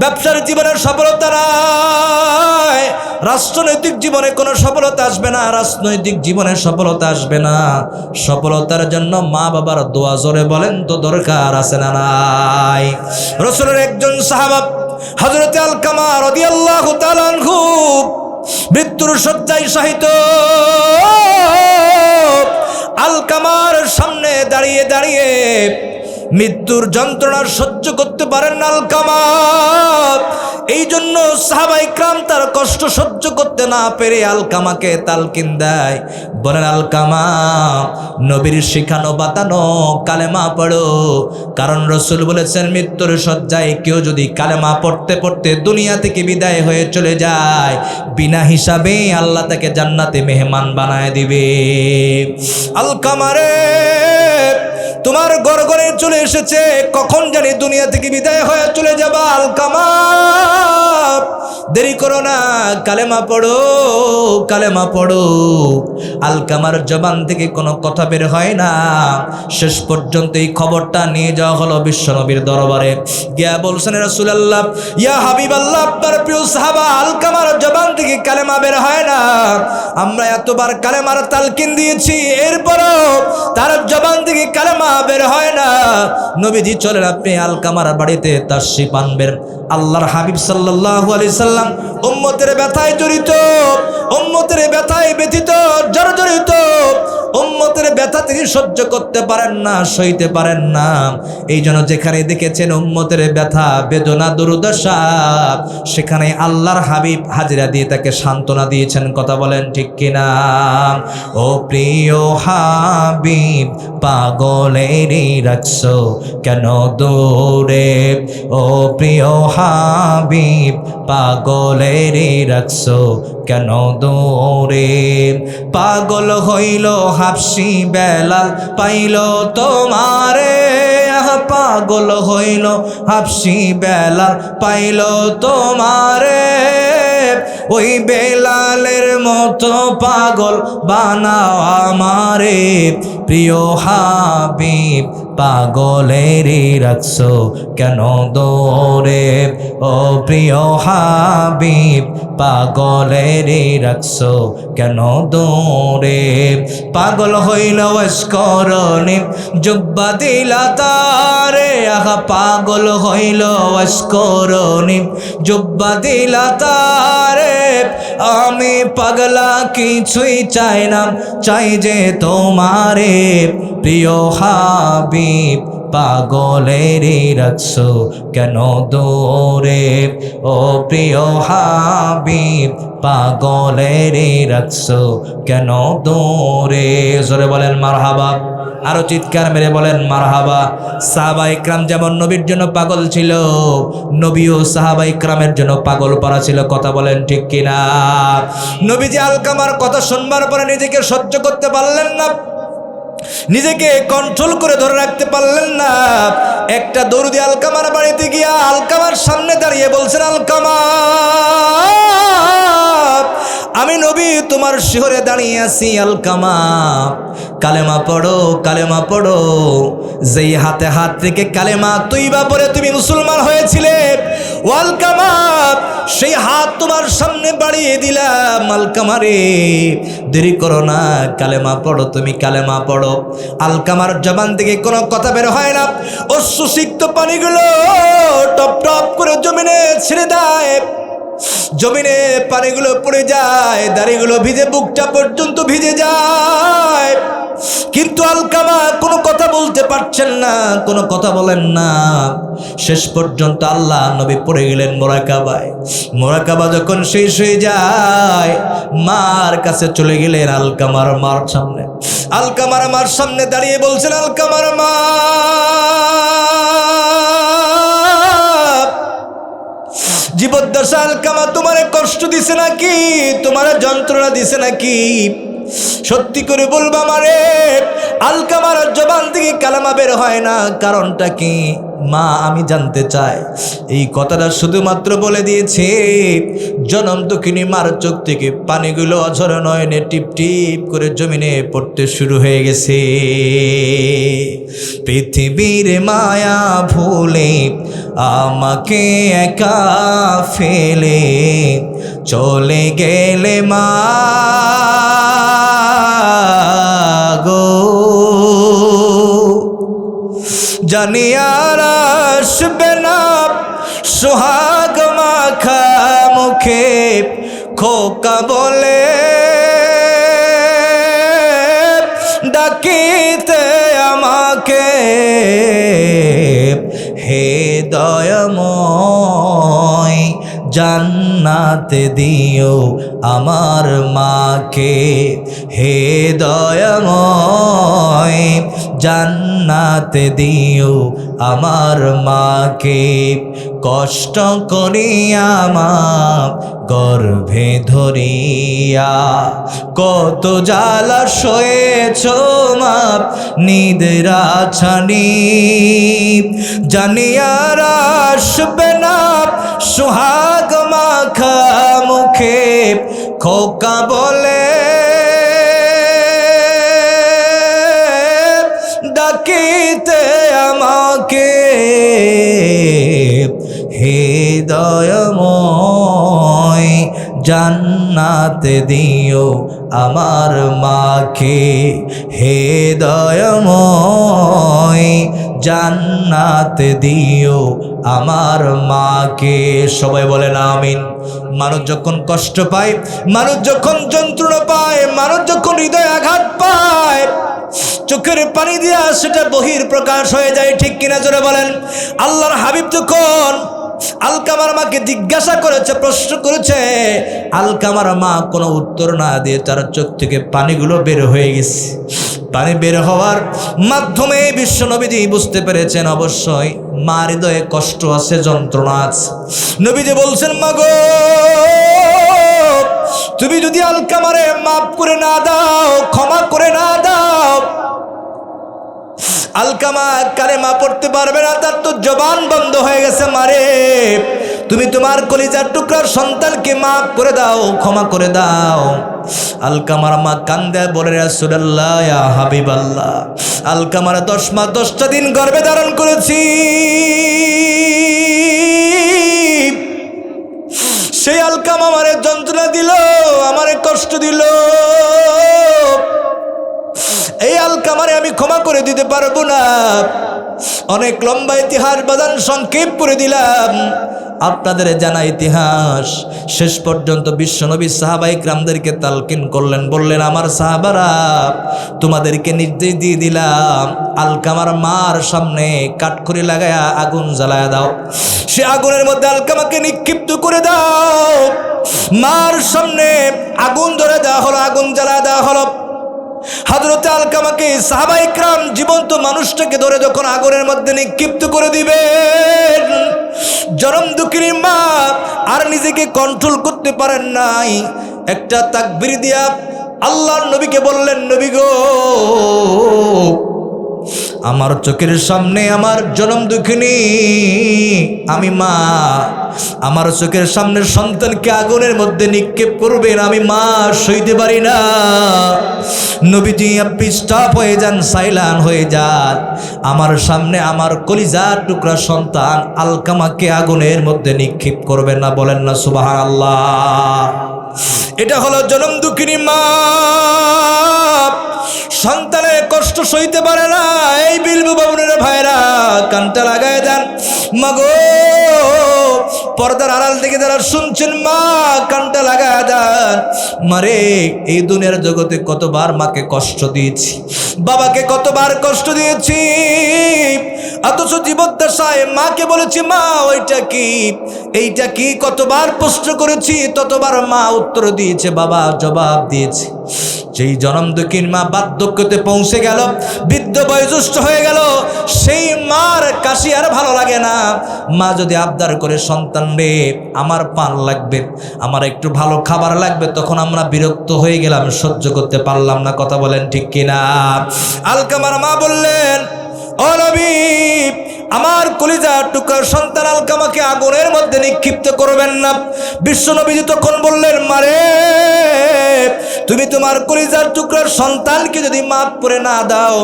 ব্যবসার জীবনের সফলতা নাই, রাষ্ট্রনৈতিক জীবনে কোনো সফলতা আসবে না, রাজনৈতিক জীবনে সফলতা আসবে না। সফলতার জন্য মা বাবার দোয়া, জোরে বলেন তো দরকার আছে না নাই? রাসূলের একজন সাহাবা হযরত আলকামা রাদিয়াল্লাহু তাআলা আনহু মৃত্যুর শয্যায় শায়িত। আলকামার সামনে দাঁড়িয়ে দাঁড়িয়ে মৃত্যুর যন্ত্রণা সহ্য করতে পারেন না আলকামা। এই জন্য সাহাবায়ে কেরাম তার কষ্ট সহ্য করতে না পেরে আলকামাকে তালকিন দেয়, বলেন আলকামা নবীর শিখানো বাতানো কালেমা পড়ো। কারণ রাসূল বলেছেন মৃত্যুর শয্যায় কেউ যদি কালেমা পড়তে পড়তে দুনিয়া থেকে বিদায় হয়ে চলে যায়, বিনা হিসাবে আল্লাহ তাকে জান্নাতে মেহমান বানায় দিবে। আলকামা রে, তোমার গড়গড়ে চলে এসেছে, কখন জানি দুনিয়া থেকে বিদায় হয়ে চলে যাবা। আলকামা দেরি করো না, কালেমা পড়ো, কালেমা পড়ো। আলকামার জবান থেকে কোনো কথা বের হয় না। শেষ পর্যন্ত এই খবরটা নিয়ে যাওয়া হলো বিশ্বনবীর দরবারে। গিয়া বলছেন রাসূলুল্লাহ, ইয়া হাবিবাল্লাহ, আপনার প্রিয় সাহাবা আলকামার জবান থেকে কালেমা বের হয় না। আমরা এতবার কালেমার তালকিন দিয়েছি, এরপরও তার জবান থেকে কালেমা বের হয় না। নবীজি চলেন, আপনি আলকামার বাড়িতে তাশরিফ আনবেন। আল্লাহর হাবিব সাল্লাল্লাহু আলাইহি সাল্লাম উম্মতের ব্যথায় জড়িত, উম্মতের ব্যথায় ব্যথিত, জর্জরিত। উম্মতের ব্যথা তিনি সহ্য করতে পারেন না, সইতে পারেন না। এই জন্য যেখানে দেখেছেন উম্মতের ব্যথা বেদনা দুর্দশা, সেখানে আল্লাহর হাবিব হাজিরা দিয়ে তাকে সান্ত্বনা দিয়েছেন। কথা বলেন ঠিক কিনা? ও প্রিয় হাবিব পাগলেরই রাখছো কেন দূরে, ও প্রিয় হাবিব পাগলেরই রাখছো কেন দূরে। পাগল হইল হাবশি বেলাল পাইল তোমারে, পাগল হইল হাবশি বেলাল পাইল তোমারে। ওই বেলালের মতো পাগল বানাও আমারে, প্রিয় হাবিব পাগলেরই রাখছো কেন দূরে, ও প্রিয় হাবিব পাগলেরই রাখছো কেন দূরে। পাগল হইল ওয়াসকরণী জুব্বা দিলা তারে, আহা পাগল হইল ওয়াসকরণী জুব্বা দিলা তারে। আমি পাগলা কিছুই চাই না, চাই যে তোমারে, প্রিয় হাবিব পাগলেরই রাখছো কেন দূরে, ও প্রিয় হাবিব পাগলেরই রাখছো কেন দূরে। জোরে বলেন মারহাবা, আরো চিৎকার মেরে বলেন মারহাবা। সাহাবায়ে ইকরাম যেমন নবীর জন্য পাগল ছিল, নবীও সাহাবায়ে ইকরামের জন্য পাগল পারা ছিল। কথা বলেন ঠিক কিনা? নবীজি আলকামার কথা শুনবার পরে নিজেকে সহ্য করতে পারলেন না, নিজেকে কন্ট্রোল করে ধরে রাখতে পারলেন না। একটা দরুদি আলকামার বাড়িতে গিয়া আলকামার সামনে দাঁড়িয়ে বলছেন, আলকামা আমি নবী তোমার শিহরে দাঁড়িয়ে আছি। আলকামা কালেমা পড়ো, কালেমা পড়ো। যেই হাতে হাত থেকে কালেমা তৈবা পরে তুমি মুসলমান হয়েছিলে, ও আলকামা সেই হাত তোমার সামনে বাড়িয়ে দিলাম। আলকামা রে, দেরি করো না, কালেমা পড়ো, তুমি কালেমা পড়ো। আলকামার জবান থেকে কোনো কথা বের হয় না। অশ্রুসিক্ত পানিগুলো টপ টপ করে জমিনে ছেড়ে দেয়, জমিনে পানিগুলো পড়ে যায়, দাড়িগুলো ভিজে, বুকটা পর্যন্ত ভিজে যায়। কিন্তু আলকামা কোনো কথা বলতে পারছেন না, কোনো কথা বলেন না। শেষ পর্যন্ত আল্লাহ নবী পড়ে গেলেন মোরাকাবায়। মোরাকাবা যখন শেষ হয়ে যায়, মার কাছে চলে গেলেন। আলকামার মার সামনে, আলকামার মার সামনে দাঁড়িয়ে বলছেন, আলকামার মা জীবদ্দশা আলকামা তোমারে কষ্ট দিছে নাকি, তোমারে যন্ত্রণা দিছে নাকি? সত্যি করে বলবা মারে। আলকামার জবান থেকে কালেমা বের হয় না, কারণটা কি? মা আমি জানতে চাই। এই কথাটা শুধুমাত্র বলে দিয়েছে, জনম দুঃখিনী মার চোখ থেকে পানিগুলো অঝর নয়নে টিপ টিপ করে জমিনে পড়তে শুরু হয়ে গেছে। পৃথিবীর মায়া ভুলে আমাকে একা ফেলে চলে গেলে মা গো, জানি আর আসবে না সোহাগ মুখে খোকা বলে ডাকিতে আমাকে, হে দয়াময় জান্নাতে দিও আমার মাকে, হে দয়াময় জান্নাতে দিও আমার মাকে। কষ্ট করিয়া মা গর্ভে ধরিয়া কত জ্বালা সয়েছ মা নিদ্রা ছানি, জানিয়ার আসবে না সুহাগ মাখা মুখে খোকা বলে ডাকিতে আমাকে, হে দয়াময় জান্নাতে দিও আমার মাকে, হে দয়াময় জান্নাতে দিও আমার মাকে। সবাই বলেন আমিন। মানুষ যখন কষ্ট পায়, মানুষ যখন যন্ত্রণা পায়, মানুষ যখন হৃদয় আঘাত পায়, চোখের পানি দিয়া সেটা বহির প্রকাশ হয়ে যায়, ঠিক কিনা জোরে বলেন। আল্লাহর হাবিব যখন আলকামার মাকে জিজ্ঞাসা করেছে, প্রশ্ন করেছে, আলকামার মা কোনো উত্তর না দিয়ে তার চোখ থেকে পানিগুলো বের হয়ে গেছে। পানি বের হওয়ার মাধ্যমে বিশ্ব নবীজি বুঝতে পেরেছেন অবশ্যই মার হৃদয়ে কষ্ট আছে, যন্ত্রণা আছে। নবীজি বলছেন, মাগো তুমি যদি আলকামারে মাফ করে না দাও, ক্ষমা করে না দাও, আলকামা কালেমা পড়তে পারবে না, তার তো জবান বন্ধ হয়ে গেছে। মারে তুমি তোমার কলিজার টুকরার সন্তানকে মাফ করে দাও, ক্ষমা করে দাও। আলকামার মা কান্দে বলে, রাসূলুল্লাহ ইয়া হাবিবাল্লাহ, আলকামার 10 মাস 10টা দিন গর্ভে ধারণ করেছি, সেই আলকামা আমারে যন্ত্রণা দিল, আমারে কষ্ট দিল, এই আলকামারে আমি ক্ষমা করে দিতে পারবো না। অনেক লম্বা ইতিহাস বাদান সংক্ষেপ করে দিলাম, আপনাদের জানা ইতিহাস। শেষ পর্যন্ত বিশ্বনবী সাহাবায়ে কিরামদেরকে তালকিন করলেন, বললেন, আমার সাহাবারা তোমাদেরকে নির্দেশ দিয়ে দিলাম, আলকামার মার সামনে কাঠখড়ি লাগায়া আগুন জ্বালায়া দাও, সে আগুনের মধ্যে আলকামাকে নিক্ষিপ্ত করে দাও। মার সামনে আগুন ধরে দেওয়া হলো, আগুন জ্বালায়া দেওয়া হলো। হযরতে আলকামাকে সাহাবায়ে কিরাম জীবন্ত মানুষটাকে ধরে যখন আগুনের মধ্যে নিক্ষিপ্ত করে দিবেন, জনম দুঃখিনী মা আর নিজেকে কন্ট্রোল করতে পারেন নাই, একটা তাকবীর দিয়া আল্লাহর নবীকে বললেন, নবী গো, আমার চোখের সামনে আমার জনম দুঃখিনী আমি মা, আমার চোখের সামনে সন্তানকে আগুনের মধ্যে নিক্ষেপ করবেন, আমি মা সইতে পারি না। নবীজি আপনি স্টপ হয়ে যান, সাইলেন্ট হয়ে যান, আমার সামনে আমার কলিজার টুকরা সন্তান আলকামাকে আগুনের মধ্যে নিক্ষেপ করবেন না, বলেন না সুবহানাল্লাহ। এটা হলো জনম দুঃখিনী মা, সন্তানের কষ্ট সইতে পারে না। এই বিলবু বাবুনের ভাইরা কানটা লাগায় দেন, মাগো পর্দার আড়াল থেকে যারা শুনছেন, মা কানটা লাগায় দেন। মারে এই দুনিয়ার জগতে কতবার মাকে কষ্ট দিয়েছি, বাবাকে কতবার কষ্ট দিয়েছি, অথচ জীবদ্দশায় মাকে বলেছি, মা ওইটা কি এইটা কি, কতবার প্রশ্ন করেছি, ততবার মা উত্তর দিয়েছে, বাবা জবাব দিয়েছে। যেই জনম দুঃখিন মা বার্ধক্যতে পৌঁছে গেল, বৃদ্ধ বয়োজ্যেষ্ঠ হয়ে গেল, সেই মার কাশি আর ভালো লাগে না। মা যদি আবদার করে, সন্তান রে আমার পান লাগবে, আমার একটু ভালো খাবার লাগবে, তখন আমরা বিরক্ত হয়ে গেলাম, সহ্য করতে পারলাম না। কথা বলেন ঠিক কিনা? আলকামার মা বললেন, ও নবী, আমার কলিজার টুকরার সন্তান আলকামাকে আগুনের মধ্যে নিক্ষিপ্ত করবেন না। বিশ্ব নবীজি তখন বললেন, মারে তুমি তোমার কলিজার টুকরার সন্তানকে যদি মাফ করে না দাও,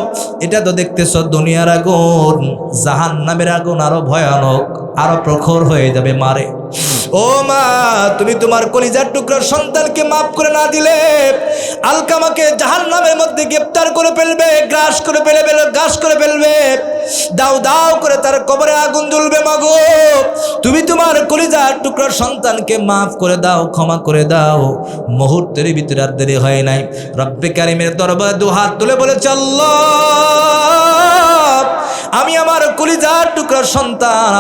এটা তো দেখতেছ দুনিয়ার আগুন, জাহান্নামের আগুন আরো ভয়ানক, আরো প্রখর হয়ে যাবে। মারে ও মা, তুমি তোমার কলিজার টুকরার সন্তানকে মাফ করে না দিলে আলকামাকে জাহান্নামের মধ্যে গ্রেফতার করে ফেলবে, গ্রাস করে ফেলবে। দাও দাও করে তার কবরে আগুন জ্বলবে। মাগো, তুমি তোমার কলিজার টুকরার সন্তানকে মাফ করে দাও, ক্ষমা করে দাও। মুহূর্তের ভিতরে আর দেরি হয় নাই। রব্বে কারিমের দরবারে দুহাত তুলে বলেছে, আল্লাহ, আমি আমার কলিজার টুকরার সন্তান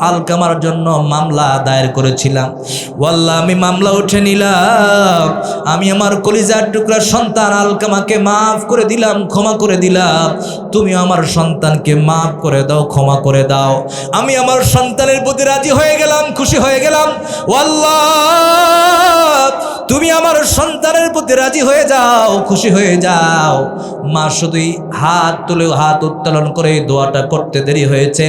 আলকামার জন্য মামলা দায়ের করেছিলাম। ওয়াল্লাহ, আমি মামলা উঠে নিলাম। আমি আমার কলিজার টুকরার সন্তান আলকামাকে মাফ করে দিলাম, ক্ষমা করে দিলাম। তুমি আমার সন্তানকে মাফ করে দাও, ক্ষমা করে দাও। আমি আমার সন্তানের প্রতি রাজি হয়ে গেলাম, খুশি হয়ে গেলাম। ওয়াল্লাহ, তুমি আমার সন্তানের প্রতি রাজি হয়ে যাও, খুশি হয়ে যাও। মা শুধুই হাত উত্তোলন করে দোয়াটা করতে দেরি হয়েছে।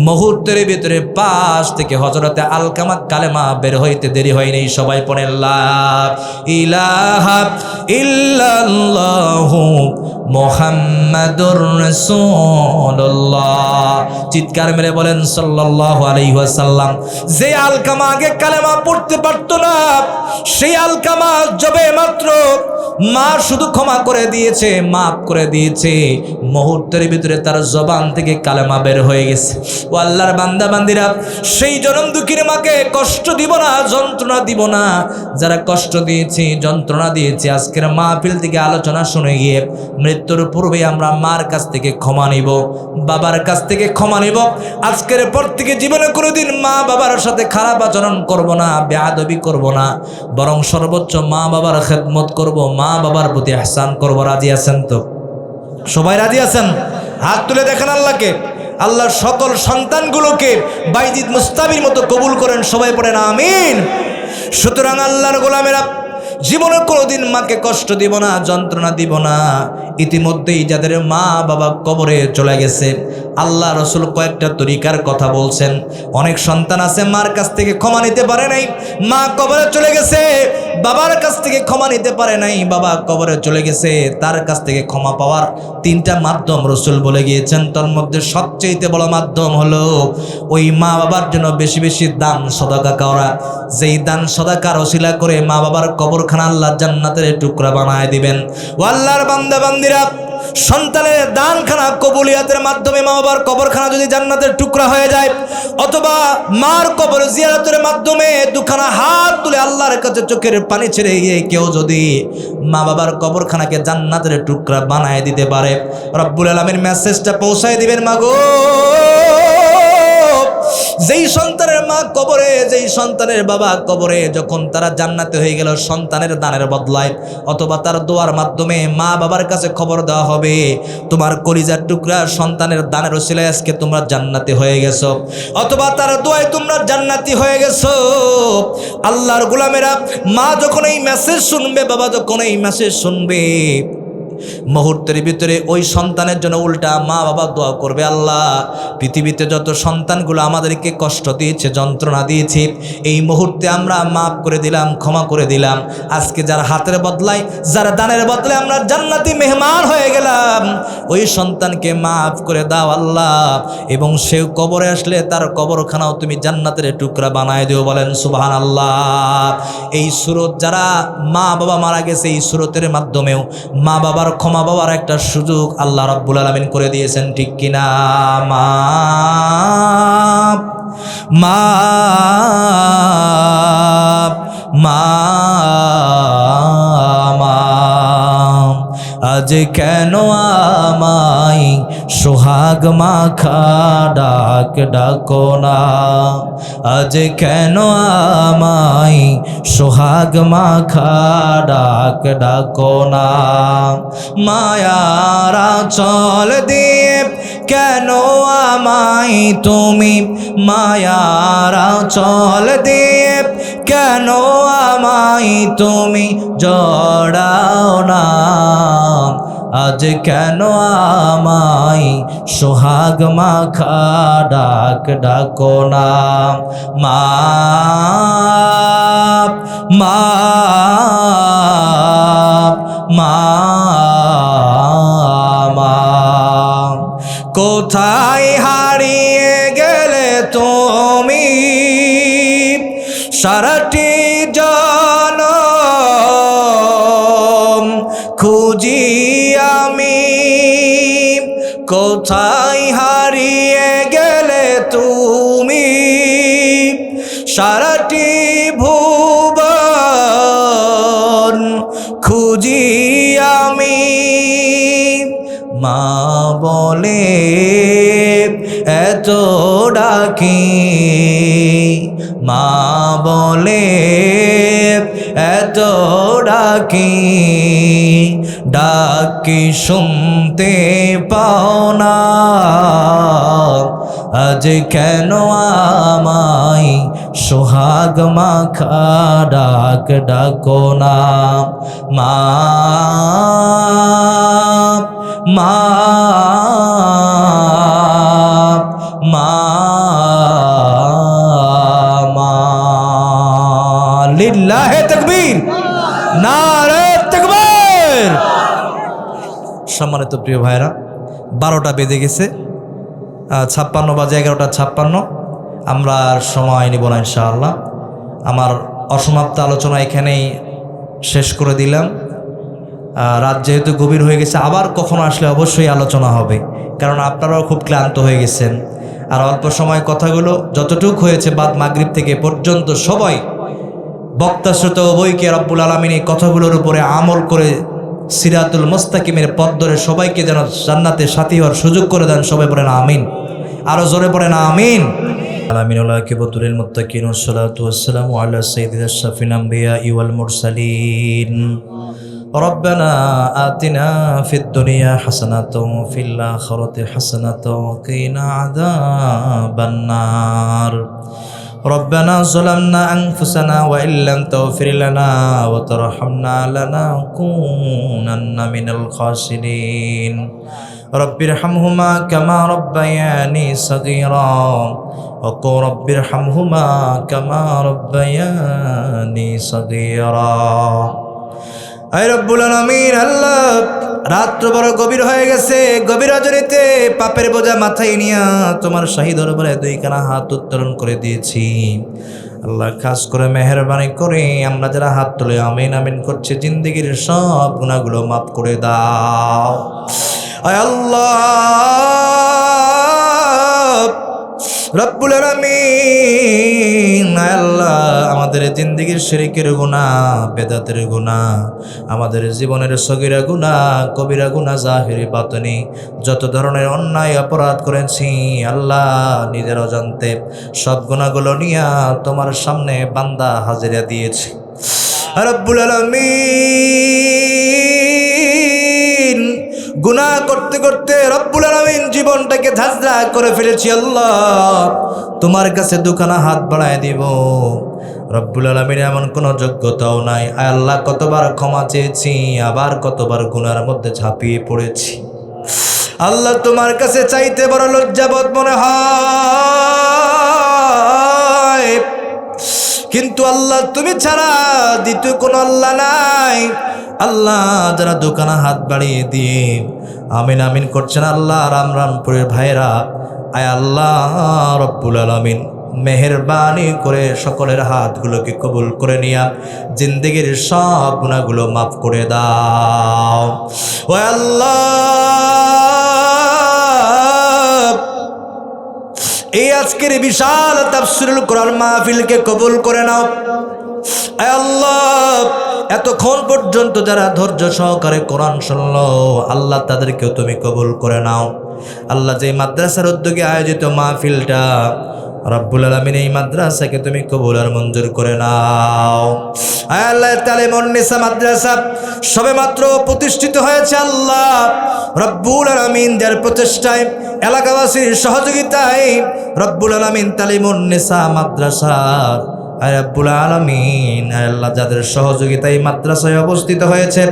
মুহূর্তের ভিতরে পাশ থেকে হযরতে আলকামা কালেমা বের হইতে দেরি হয়নি। সবাই পড়েন লা ইলাহা ইল্লাল্লাহু মুহাম্মাদুর রাসূলুল্লাহ। চিৎকার মেরে বলেন সাল্লাল্লাহু আলাইহি ওয়াসাল্লাম। যে আলকামা আগে কালেমা পড়তে পারত না, সেই আলকামা যবে মাত্র মা শুধু ক্ষমা করে দিয়েছে, মাফ করে দিয়েছে, মুহূর্তের ভিতরে তার জবান থেকে কালেমা বের হয়ে গেছে। ও আল্লাহর বান্দা বান্দিরা, সেই জনম দুঃখীর মাকে কষ্ট দিব না, যন্ত্রণা দিব না। যারা কষ্ট দিয়েছে, যন্ত্রণা দিয়েছে, আজকের মাহফিল থেকে আলোচনা শুনে গিয়ে মৃত্যুর পূর্বে আমরা মার কাছ থেকে ক্ষমা নিব, বাবার কাছ থেকে ক্ষমা নিব। আজকের পর থেকে জীবনে কোনোদিন মা বাবার সাথে খারাপ আচরণ করব না, বেয়াদবি করব না, বরং সর্বোচ্চ মা বাবার খেদমত করব, মা বাবার প্রতি ইহসান করব। রাজি আছেন তো? সবাই রাজি আছেন? হাত তুলে দেখেন আল্লাহকে। আল্লাহর সকল সন্তানগুলোকে বাইজিদ মুস্তাবির মতো কবুল করেন। সবাই পড়েন আমিন। সুতরাং আল্লাহর গোলামেরা, জীবনে কোনোদিন মাকে কষ্ট দিব না, যন্ত্রণা দিব না। ইতিমধ্যেই যাদের মা বাবা কবরে চলে গেছে, আল্লাহ রসুল কয়েকটা তরিকার কথা বলছেন। অনেক সন্তান আছে মার কাছ থেকে ক্ষমা নিতে পারে নাই, মা কবরে চলে গেছে। বাবার কাছ থেকে ক্ষমা নিতে পারে নাই, বাবা কবরে চলে গেছে। তার কাছ থেকে ক্ষমা পাওয়ার তিনটা মাধ্যম রসুল বলে গিয়েছেন। তার মধ্যে সবচেয়ে বড় মাধ্যম হলো ওই মা বাবার জন্য বেশি বেশি দান সদকা করা। যেই দান সদকার ওসিলা করে মা বাবার কবরখানা আল্লাহ জান্নাতের টুকরা বানায় দিবেন। ও আল্লাহর বান্দা বান্দিরা, সন্তানের দানখানা কবুলিয়াতের মাধ্যমে মা বাবার কবরখানা যদি জান্নাতের টুকরা হয়ে যায়, অথবা মার কবর জিয়ারতের মাধ্যমে দুখানা হাত তুলে আল্লাহর কাছে চোখের পানি ছেড়ে গিয়ে কেউ যদি মা বাবার কবরখানাকে জান্নাতের টুকরা বানায় দিতে পারে, রব্বুল আলামিন মেসেজটা পৌঁছায় দিবেন, মাগো যেই সন্তানের মা কবরে, যেই সন্তানের বাবা কবরে, যখন তারা জান্নাতে হয়ে গেল সন্তানের দানের বদলায় অথবা তার দোয়ার মাধ্যমে মা বাবার কাছে খবর দেওয়া হবে, তোমার কলিজার টুকরা সন্তানের দানের ওসিলায় আজকে তোমরা জান্নাতি হয়ে গেছো, অথবা তার দোয়ায় তোমরা জান্নাতি হয়ে গেছো। আল্লাহর গোলামেরা, মা যখন এই মেসেজ শুনবে, বাবা যখন এই মেসেজ শুনবে, মুহূর্তের ভিতরে ওই সন্তানের জন্য উল্টা মা বাবা দোয়া করবে, আল্লাহ পৃথিবীতে যত সন্তানগুলো আমাদেরকে কষ্ট দিয়েছে, যন্ত্রণা দিয়েছে, এই মুহূর্তে আমরা মাফ করে দিলাম, ক্ষমা করে দিলাম। আজকে যার হাতের বদলায়, যার দানের বদলে আমরা জান্নাতি মেহমান হয়ে গেলাম, ওই সন্তানকে মাফ করে দাও আল্লাহ। এবং সে কবরে আসলে তার কবরখানাও তুমি জান্নাতের টুকরা বানায় দিও। বলেন সুবহানাল্লাহ। এই সুরত যারা মা বাবা মারা গেছে, এই সুরতের মাধ্যমেও মা বাবার ক্ষমা পাওয়ার একটা সুযোগ আল্লাহ রাব্বুল আলামিন করে দিয়েছেন, ঠিক কিনা? মা আজ কেন আমায় সোহাগ মাখা ডাক ডাকো না, আজ কেন আমায় সোহাগ মাখা ডাক ডাকো না, মায়ারা চল দিয়ে কেন আমায় তুমি, মায়ারা চল দিয়ে কেন আমায় তুমি জড়াও না, আজ কেন আমায় সোহাগ মাখা ডাক ডাকো না, মা মা মা কোথায় হারিয়ে গেলে তুমি, সারাটি জনম মা বলে এত ডাকি, মা বলে এত ডাকি, ডাকি শুনতে পাও না, আজ কেন আমায় সোহাগ মাখা ডাক ডাকো না। মা মা মা মা লিল্লাহে তাকবীর, নারে তাকবীর। সম্মানিত প্রিয় ভাইরা, 12টা বেজে গেছে, 56 বাজে, 11:56। আমরা আর সময় নিব না ইনশাআল্লাহ। আমার অসমাপ্ত আলোচনা এখানেই শেষ করে দিলাম। রাত যেহেতু গভীর হয়ে গেছে, আবার কখনো আসলে অবশ্যই আলোচনা হবে, কারণ আপনারাও খুব ক্লান্ত হয়ে গেছেন। আর অল্প সময় কথাগুলো যতটুক হয়েছে বাদ মাগরিব থেকে পর্যন্ত সবাই বক্তা শ্রোতা উভয়কে রব্বুল আলামিন এই কথাগুলোর উপরে আমল করে সিরাতুল মুস্তাকিমের পথ ধরে সবাইকে যেন জান্নাতে সাথী হওয়ার সুযোগ করে দেন। সবাই পড়েন আমিন, আরো জোরে পড়েন আমিন। আলামিনুল আকিবাতুল মুত্তাকিন ওয়াসসালাতু ওয়াসসালামু আলা সাইয়্যিদিল আশরাফিল আমবিয়া ওয়াল মুরসালিন। ربنا آتنا في الدنيا حسنة وفي الآخرة حسنة وقنا عذاب النار. ربنا ظلمنا أنفسنا وإن لم تغفر لنا وترحمنا لنكونن من الخاسرين. رب ارحمهما كما ربياني صغيرا وقل رب ارحمهما كما ربياني صغيرا. আয় রব্বুল আলামিন, আল্লাহ রাত্র বড় গভীর হয়ে গেছে, গভীর রজনীতে পাপের বোঝা মাথায় নিয়ে তোমার শাহী দরবারে দুইখানা হাত উত্তোলন করে দিয়েছি। আল্লাহ খাস করে মেহেরবানি করে আমরা যারা হাত তুলে আমিন আমিন করছি, জিন্দেগির সব গুনাহগুলো মাফ করে দাও। আয় আল্লাহ রব্বুল আলামিন, আল্লাহ আমাদের জিন্দেগির শিরকের গুনাহ, বেদাতের গুনাহ, আমাদের জীবনের সগীরা গুনাহ, কবিরা গুনাহ, জাহিরি বাতিনি যত ধরনের অন্যায় অপরাধ করেছি আল্লাহ নিজের অজান্তে সব গুনাহগুলো নিয়ে তোমার সামনে বান্দা হাজিরা দিয়েছি। রব্বুল আলামিন, গুনাহ করতে করতে রব্বুল আলামিন জীবনটাকে ঝাঁঝরা করে ফেলেছি। আল্লাহ তোমার কাছে দুখানা হাত বাড়ায় দিব। রব্বুল আলামিন এমন কোনো যোগ্যতাও নাই। আয় আল্লাহ কতবার ক্ষমা চেয়েছি, আবার কতবার গুনার মধ্যে ঝাঁপিয়ে পড়েছি। আল্লাহ তোমার কাছে চাইতে বড় লজ্জাবোধ মনে হয়, কিন্তু আল্লাহ তুমি ছাড়া দ্বিতীয় কোনো আল্লাহ নাই। আল্লাহ যারা দোকানা হাত বাড়িয়ে দিয়ে আমিন আমিন করছেন, আল্লাহ রামরামপুরের ভাইরা, আয় আল্লাহ রব্বুল আলামিন মেহেরবানি করে সকলের হাতগুলোকে কবুল করে নিয়া জিন্দেগির সব গুনাহগুলো মাফ করে দাও। ও আল্লাহ, এই আজকের বিশাল তাফসীরুল কোরআন মাহফিলকে কবুল করে নাও। আয় আল্লাহ এতক্ষণ পর্যন্ত যারা ধৈর্য সহকারে কোরআন শুনলো, আল্লাহ তাদেরকেও তুমি কবুল করে নাও। আল্লাহ যে মাদ্রাসার উদ্যোগে আয়োজিত মাহফিলটা, রব্বুল আলামিন এই মাদ্রাসাকে তুমি কবুল আর মঞ্জুর করে নাও। আয় আল্লাহ তালিমুন নিসা মাদ্রাসা সবেমাত্র প্রতিষ্ঠিত হয়েছে। আল্লাহ রব্বুল আলামিন যার প্রচেষ্টায়, এলাকাবাসীর সহযোগিতায় রব্বুল আলামিন তালিমুন নিসা মাদ্রাসা, আয় রব্বুল আলামিন আল্লাহ যাদের সহযোগিতায় মাদ্রাসায় অবস্থিত হয়েছে,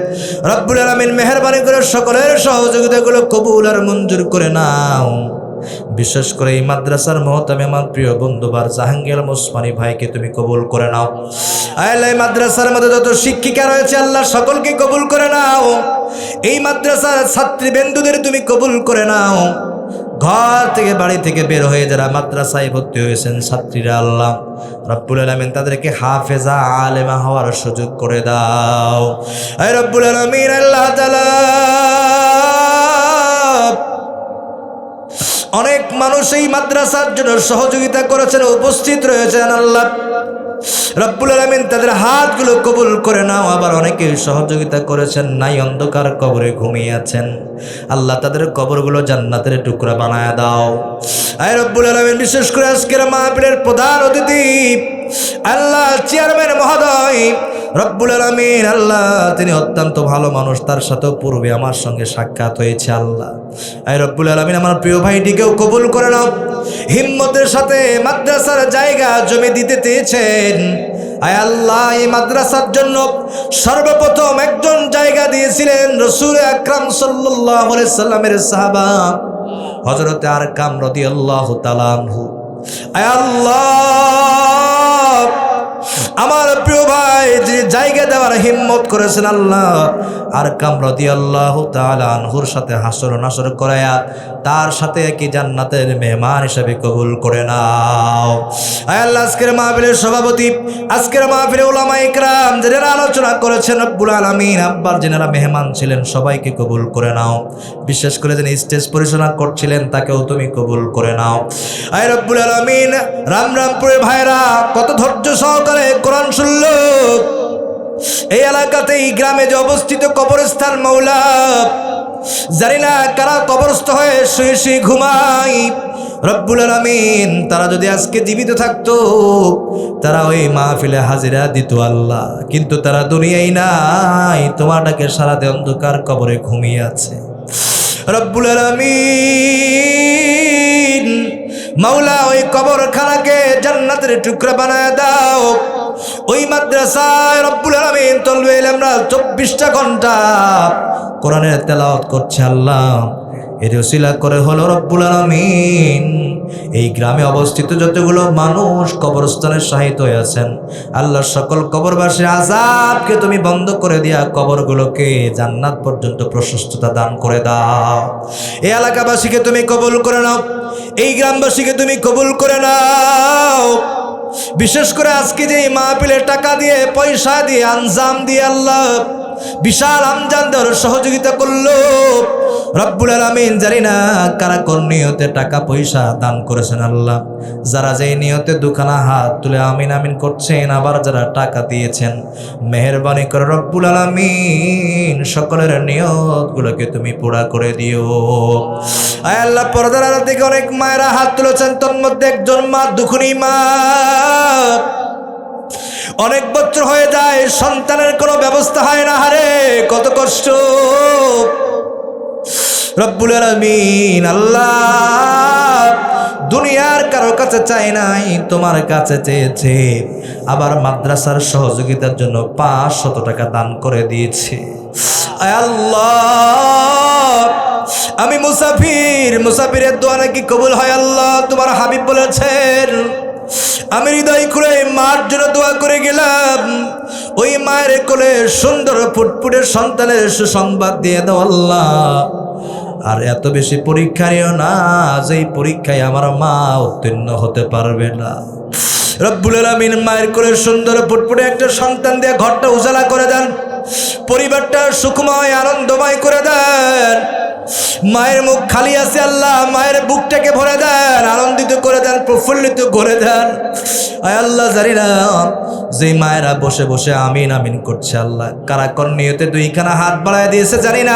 রব্বুল আলামিন মেহেরবানি করে সকলের সহযোগিতাগুলো কবুল আর মঞ্জুর করে নাও। বিশেষ করে এই মাদ্রাসার মহতামে আমার প্রিয় বন্ধুবার জাহাঙ্গীর ওসমানী ভাইকে তুমি কবুল করে নাও। আল্লাহ এই মাদ্রাসার মধ্যে যত শিক্ষিকা রয়েছে আল্লাহ সকলকে কবুল করে নাও। এই মাদ্রাসার ছাত্রীবৃন্দুদের তুমি কবুল করে নাও। ঘর থেকে বাড়ি থেকে বের হয়ে যারা মাদ্রাসায় ভর্তি হয়েছেন ছাত্রীরা, আল্লাহ রব্বুল আলামিন তাদেরকে হাফেজা আলেমা হওয়ার সুযোগ করে দাও। আয় রব্বুল আলামিন আল্লাহ তাআলা, অনেক মানুষ এই মাদ্রাসার জন্য সহযোগিতা করেছেন, উপস্থিত রয়েছেন। আল্লাহ রব্বুল আলামিন তাদের হাতগুলো কবুল করে নাও। আবার অনেকে সহযোগিতা করেছেন, নাই অন্ধকার কবরে ঘুমিয়ে আছেন, আল্লাহ তাদের কবরগুলো জান্নাতের টুকরা বানায় দাও। আয় রব্বুল আলামিন, বিশেষ করে আজকের মাহফিলের প্রধান অতিথি আল্লাহ চেয়ারম্যান মহোদয় রব্বুল আলামিন, আল্লাহ তিনি অত্যন্ত ভালো মানুষ, তার সাথেও পূর্বে আমার সঙ্গে সাক্ষাৎ হয়েছে। আল্লাহ আয় রব্বুল আলামিন, আমার প্রিয় ভাইটিকেও কবুল করে নাও। হিম্মতের সাথে মাদ্রাসার জায়গা জমি দিতে চেয়েছেন, আয় আল্লাহ এই মাদ্রাসার জন্য সর্বপ্রথম একজন জায়গা দিয়েছিলেন রাসূল আকরাম সাল্লাল্লাহু আলাইহি সাল্লামের সাহাবা হযরতে আরকাম রাদিয়াল্লাহু তাআলা আনহু। আয় আল্লাহ, আমার প্রিয় ভাই যে জায়গা দেওয়ার হিম্মত করেছেন, আল্লাহ আরকাম রাদিয়াল্লাহু তাআলা আনহুর সাথে হাসর নাসর করায়া তার সাথে কি জান্নাতের মেহমান হিসেবে কবুল করে নাও। আয় আল্লাহ, আজকের মাহফিলের সভাপতি, আজকের মাহফিলে উলামা ইকরাম যারা আলোচনা করেছেন রব্বুল আলামিন, আব্বার যারা মেহমান ছিলেন সবাইকে কবুল করে নাও। বিশেষ করে যিনি স্টেজ পরিচালনা করছিলেন তাকেও তুমি কবুল করে নাও। আয় রব্বুল আলামিন, রামরামপুরের ভাইরা কত ধৈর্য সহকারে কোরআন শুনল। এই এলাকাতে এই গ্রামে যে অবস্থিত কবরস্থান মাওলা, জানি না কারা কবরস্থ হয়ে শুয়ে শুয়ে ঘুমায়। রব্বুল আলামিন, তারা যদি আজকে জীবিত থাকতো তারা ওই মাহফিলে হাজিরা দিত আল্লাহ, কিন্তু তারা দুনিয়ায় নাই, তোমারটাকে সারাতে অন্ধকার কবরে ঘুমিয়ে আছে। রব্বুল আলামিন, মাওলা ওই কবরখানাকে জান্নাতের টুকরা বানায় দাও। ওই মাদ্রাসায় রব্বুল আলামিন তলবে আমরা 24টা ঘন্টা কোরআনের তেলাওয়াত করছে আল্লাহ। এর ওসিলা করে হলো রব্বুল আলামিন এই গ্রামে অবস্থিত যতগুলো মানুষ কবরস্থানে শাহিদ হয়ে আছেন, আল্লাহ সকল কবরবাসীর আযাবকে তুমি বন্ধ করে দিয়া কবরগুলোকে জান্নাত পর্যন্ত প্রশস্ততা দান করে দাও। এই এলাকাবাসীকে তুমি কবুল করে নাও, এই গ্রামবাসীকে তুমি কবুল করে নাও। বিশেষ করে আজকে যে মাহফিলে টাকা দিয়ে, পয়সা দিয়ে, আঞ্জাম দিয়ে আল্লাহ বিশাল আমজান দেওয়ার সহযোগিতা করলো রব্বুল আলামিন, জানি না কারা কোন নিয়তে টাকা পয়সা দান করেছেন আল্লাহ। যারা যেই নিয়তে দুখানা হাত তুলে আমিন আমিন করছেন, আবার যারা টাকা দিয়েছেন, মেহেরবানি করে রব্বুল আলামিন সকলের নিয়তগুলোকে তুমি পুরা করে দিও। আয় আল্লাহ, পর্দার আড়াল থেকে অনেক মায়েরা হাত তুলেছেন, তোর মধ্যে একজন মা দুখুনি মা, অনেক বছর হয়ে যায় সন্তানের কোনো ব্যবস্থা হয় না, হারে কত কষ্ট। রব্বুল আলামিন, আল্লাহ দুনিয়ার কারো কাছে চাই নাই, তোমার কাছে চেয়েছে, আবার মাদ্রাসার সহযোগিতার জন্য 500 টাকা দান করে দিয়েছে। আয় আল্লাহ, আমি মুসাফিরের দোয়া নাকি কবুল হয় আল্লাহ, তোমার হাবিব বলেছেন। আমি হৃদয় খুলে মার জন্য দোয়া করে গেলাম, ওই মায়ের কোলে সুন্দর ফুটফুটে সন্তানের সুসংবাদ দিয়ে দাও আল্লাহ। আর এত বেশি পরীক্ষা নিও না, যেই পরীক্ষায় আমার মা উত্তীর্ণ হতে পারবে না। রব্বুল আলামিন, মায়ের কোলে সুন্দর ফুটফুটে একটা সন্তান দিয়ে ঘরটা উজালা করে দেন, পরিবারটা সুখময় আনন্দময় করে দেন। মায়ের মুখ খালি আছে আল্লাহ, মায়ের বুকটাকে ভরে দেন, আনন্দিত করে দেন, প্রফুল্লিত করে দেন। আয় আল্লাহ, জানি না যে মায়েরা বসে বসে আমিন আমিন করছে আল্লাহ, কারা কোন নিয়তে দুইখানা হাত বাড়ায় দিয়েছে জানি না,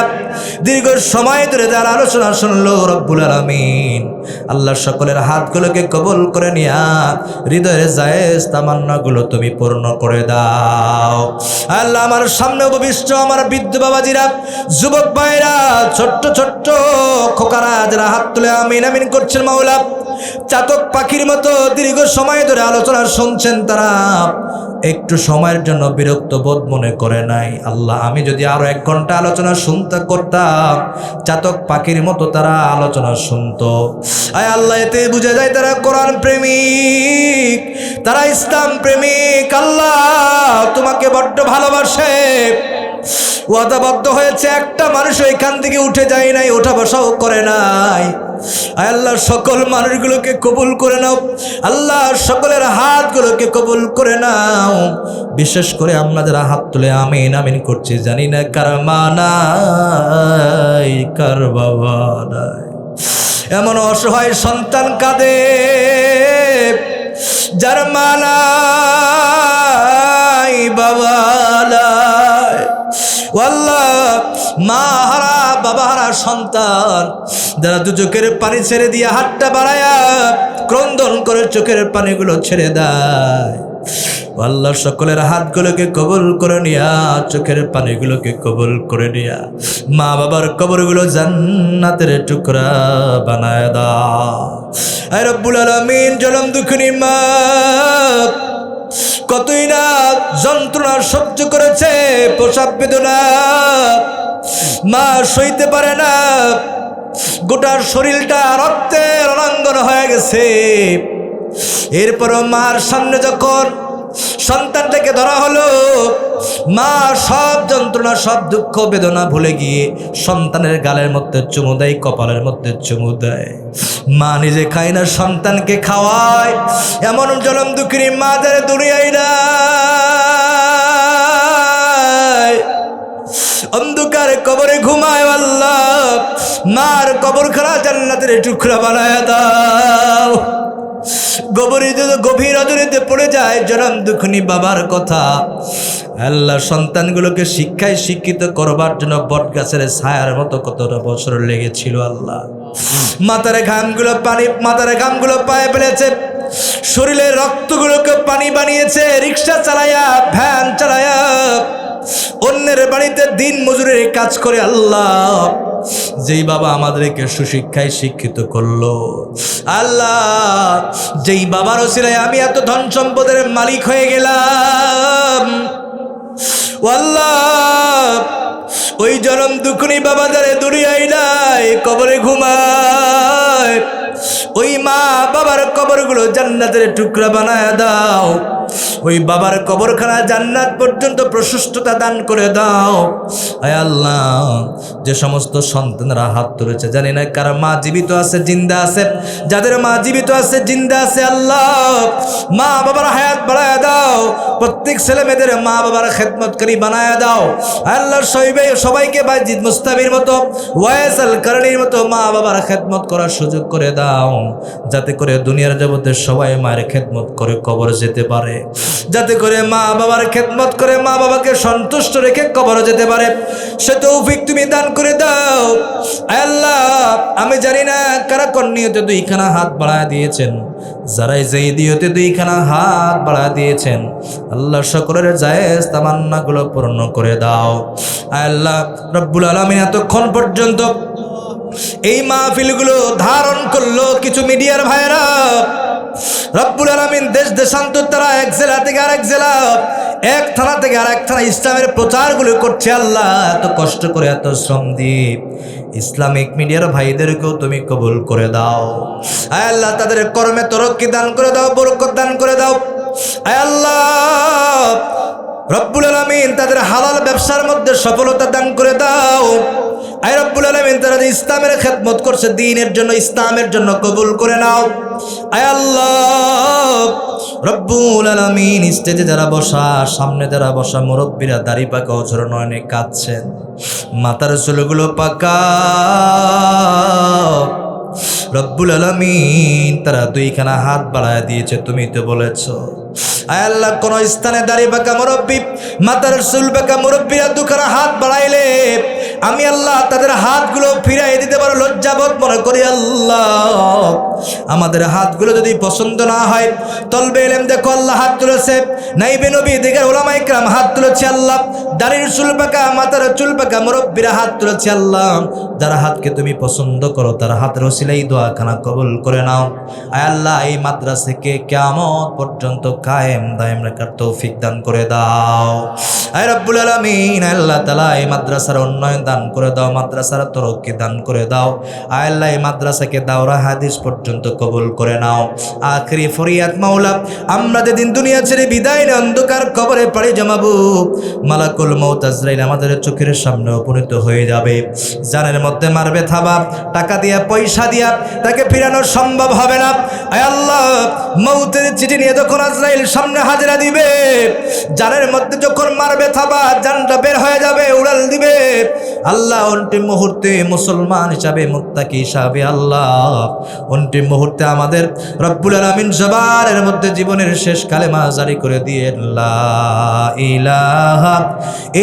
দীর্ঘ সময় ধরে যারা আলোচনা শুনলো রব্বুল আলামিন, আল্লাহ সকলের হাতগুলোকে কবুল করে নিয়া হৃদয়ের জায়েজ তামান্নাগুলো তুমি পূর্ণ করে দাও। আল্লাহ, আমার সামনে উপবিষ্ট আমার বৃদ্ধ বাবাজিরা, যুবক ভাইরা, ছোট্ট ছোট্ট খোকারা যারা হাত তুলে আমিন আমিন করছেন, মাওলা চাতক পাখির মতো দীর্ঘ সময় ধরে আলোচনা শুনছেন, তারা একটু সময়ের জন্য বিরক্ত বোধ মনে করে নাই। আল্লাহ, আমি যদি আরো 1 ঘন্টা আলোচনা শুনতে করতাম, চাতক পাখির মতো তারা আলোচনা শুনতো। আয় আল্লাহ, এতে বুঝা যায় তারা কোরআন প্রেমিক, তারা ইসলাম প্রেমিক। আল্লাহ, তোমাকে বড্ড ভালোবাসে, ওয়াদাবদ্ধ হয়েছে, একটা মানুষ এখান থেকে উঠে যায় নাই, ওঠা বসাও করে নাই। আয় আল্লাহ, সকল মানুষগুলোকে কবুল করে নাও আল্লাহ, সকলের হাতগুলোকে কবুল করে নাও। বিশেষ করে আমরা যারা হাত তুলে আমিন আমিন করছি, জানি না কার মা নাই, কার বাবা নাই, এমন অসহায় সন্তান কাঁদে, যার মা নাই, বাবা নাই, আল্লাহ মা হারা বাবা হারা সন্তান যারা দু চোখের পানি ছেড়ে দিয়ে হাতটা বাড়ায়া ক্রন্দন করে চোখের পানিগুলো ছেড়ে দেয়, আল্লাহ সকলের হাতগুলোকে কবুল করে নিয়া, চোখের পানিগুলোকে কবুল করে নিয়া মা বাবার কবরগুলো জান্নাতের টুকরা বানায় দাও। আয় রব্বুল আলামিন, জনম দুঃখিনী মা কতই না যন্ত্রণা সহ্য করেছে, প্রসব বেদনা মা সইতে পারে না, গোটা শরীরটা রক্তে রণাঙ্গন হয়ে গেছে। এরপরও মার সামনে যখন সন্তানটাকে ধরা হলো, মা সব যন্ত্রণা সব দুঃখ বেদনা ভুলে গিয়ে সন্তানের গালের মধ্যে চুমু দেয়, কপালের মধ্যে চুমু দেয়। মা নিজে খায় না, সন্তানকে খাওয়ায়। এমন জনম দুঃখিনী মাদের দুনিয়ায় নাই, অন্ধকারে কবরে ঘুমায়। আল্লাহ মার কবরখানা জান্নাতের টুকরা বানায় দাও। গভীর রজনীতে পড়ে যায় জনম দুঃখিনী বাবার কথা। আল্লাহ সন্তানগুলোকে শিক্ষায় শিক্ষিত করবার জন্য বট গাছের ছায়ার মতো কতটা বছর লেগেছিল। আল্লাহ মাথার ঘামগুলো পায়ে ফেলেছে, শরীরের রক্তগুলোকে পানি বানিয়েছে, রিক্সা চালায়া ভ্যান চালায়া অন্যের বাড়িতে দিন মজুরের কাজ করে। আল্লাহ যেই বাবা আমাদেরকে সুশিক্ষায় শিক্ষিত করলো, আল্লাহ যেই বাবার ওসিলায় আমি এত ধন সম্পদের মালিক হয়ে গেলাম, আল্লাহ ওই জনম দুঃখিনী বাবাদের দুনিয়ায় নাই, কবরে ঘুমায়। ওই মা বাবার কবরগুলো জান্নাতের টুকরা বানায় দাও। ওই বাবার কবরখানা জান্নাত পর্যন্ত প্রশস্ততা দান করে দাও। আয় আল্লাহ, যে সমস্ত সন্তানরা হাত তুলেছে, জানি না কার মা জীবিত আছে জিন্দা আছে, যাদের মা জীবিত আছে জিন্দা আছে, আল্লাহ মা বাবার হায়াত বাড়ায় দাও। প্রত্যেক ছেলে মেয়েদের মা বাবার খেদমতকারী বানায় দাও। আল্লাহ সবাইকে বাইজিদ মুস্তাবির মতো, ওয়াইসাল কারণীর মতো মা বাবার খেদমত করার সুযোগ করে দাও, যাতে করে দুনিয়ার জগতে সবাই মায়ের খেদমত করে কবর যেতে পারে, যাতে করে মা বাবার খেদমত করে মা বাবাকে সন্তুষ্ট রেখে কবর যেতে পারে। সে তৌফিক তুমি দান করে দাও। আল্লাহ আমি জানি না কারা কোন নিয়তে দুইখানা হাত বাড়ায় দিয়েছেন, যারাই যেই দিয়তে দুইখানা হাত বাড়ায় দিয়েছেন, আল্লাহ সকলের জায়েজ তামান্নাগুলো পূর্ণ করে দাও। আল্লাহ রব্বুল আলামিন এতক্ষণ পর্যন্ত এই মাহফিলগুলো ধারণ করলো কিছু মিডিয়ার ভাইরা। রব্বুল আলামিন দেশ দেশান্তর তারা এক জেলা থেকে আরেক জেলা, এক থানা থেকে আরেক থানা ইসলামের প্রচারগুলো করছে। আল্লাহ এত কষ্ট করে এত শ্রম দিয়ে ইসলামিক মিডিয়ার ভাইদেরকেও তুমি কবুল করে দাও। আয় আল্লাহ তাদের কর্মে তরক্কি দান করে দাও, বরকত দান করে দাও। আয় আল্লাহ রব্বুল আলামিন তাদের হালাল ব্যবসার মধ্যে সফলতা দান করে দাও। আয় রব্বুল আলামিন তারা যে ইসলামের খেদমত করছে দ্বীনের জন্য, ইসলামের জন্য কবুল করে নাও। আয় আল্লাহ রব্বুল আলামিন স্টেজে যারা বসা, সামনে যারা বসা মুরব্বীরা দাড়ি পাকা অঝর নয়নে কাঁদছেন, মাথার চুলগুলো পাকা, রব্বুল আলামিন তারা দুইখানা হাত বাড়ায় দিয়েছে। তুমি তো বলেছো আয় আল্লাহ কোন স্থানে দাড়ি পাকা মুরব্বী, মাথার চুল পাকা মুরব্বীরা দুখানা হাত বাড়াইলে আমি আল্লাহ তাদের হাতগুলো ফিরাই দিতে পারো লজ্জাবোধ মনে করি। আল্লাহ আমাদের হাতগুলো যদি পছন্দ না হয়, তলবে ইলম দেখো আল্লাহ হাত তুলেছে, নাইবে নবী দিগের ওলামা ইকরাম হাত তুলেছে। আল্লাহ দাড়ির চুল পাকা মাথার চুল পাকা মুরব্বীরা হাত তুলেছে। আল্লাহ যারা হাতকে তুমি পছন্দ করো তার হাতের ওসিলাই দোয়াখানা কবুল করে নাও। আয় আল্লাহ এই মাদ্রাসাকে কিয়ামত পর্যন্ত কায়েম দায়েম রাখার তৌফিক দান করে দাও। আয় রব্বুল আলামিন আল্লাহ তাআলা এই মাদ্রাসার উন্নয়ন দান করে দাও, মাদ্রাসার তরক্কি দান করে দাও। আয় আল্লাহ এই মাদ্রাসাকে দাওরা হাদিস পর্যন্ত কবুল করে নাও। আখরি ফরিয়াদ মাওলা, আমরা যেদিন দুনিয়া ছেড়ে বিদায় নিয়ে অন্ধকার কবরে পাড়ি জমাবো, মালাকুল মউত আজরাইল আমাদের চোখের সামনে উপনীত হয়ে যাবে, জানের মধ্যে মারবে থাবা, টাকা দিয়া পয়সা দিয়া তাকে ফিরানো সম্ভব হবে না। আয় আল্লাহ মউতের চিঠি নিয়ে যখন আজরাইল সামনে হাজিরা দিবে, জানের মধ্যে যখন মারবে থাবা, জানটা বের হয়ে যাবে, উড়াল দিবে, আল্লাহ অন্তিম মুহূর্তে মুসলমান হিসাবে মুত্তাকি হিসাবে আল্লাহ অন্তিম মুহূর্তে আমাদের রব্বুল আলামিন জবানের মধ্যে জীবনের শেষ কালেমা জারি করে দিয়ে লা ইলাহা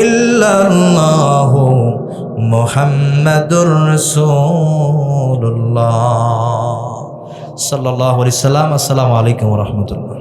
ইল্লাল্লাহু মুহাম্মাদুর রাসূলুল্লাহ সাল্লাল্লাহু আলাইহি সাল্লাম। আসসালামু আলাইকুম ওয়া রাহমাতুল্লাহ।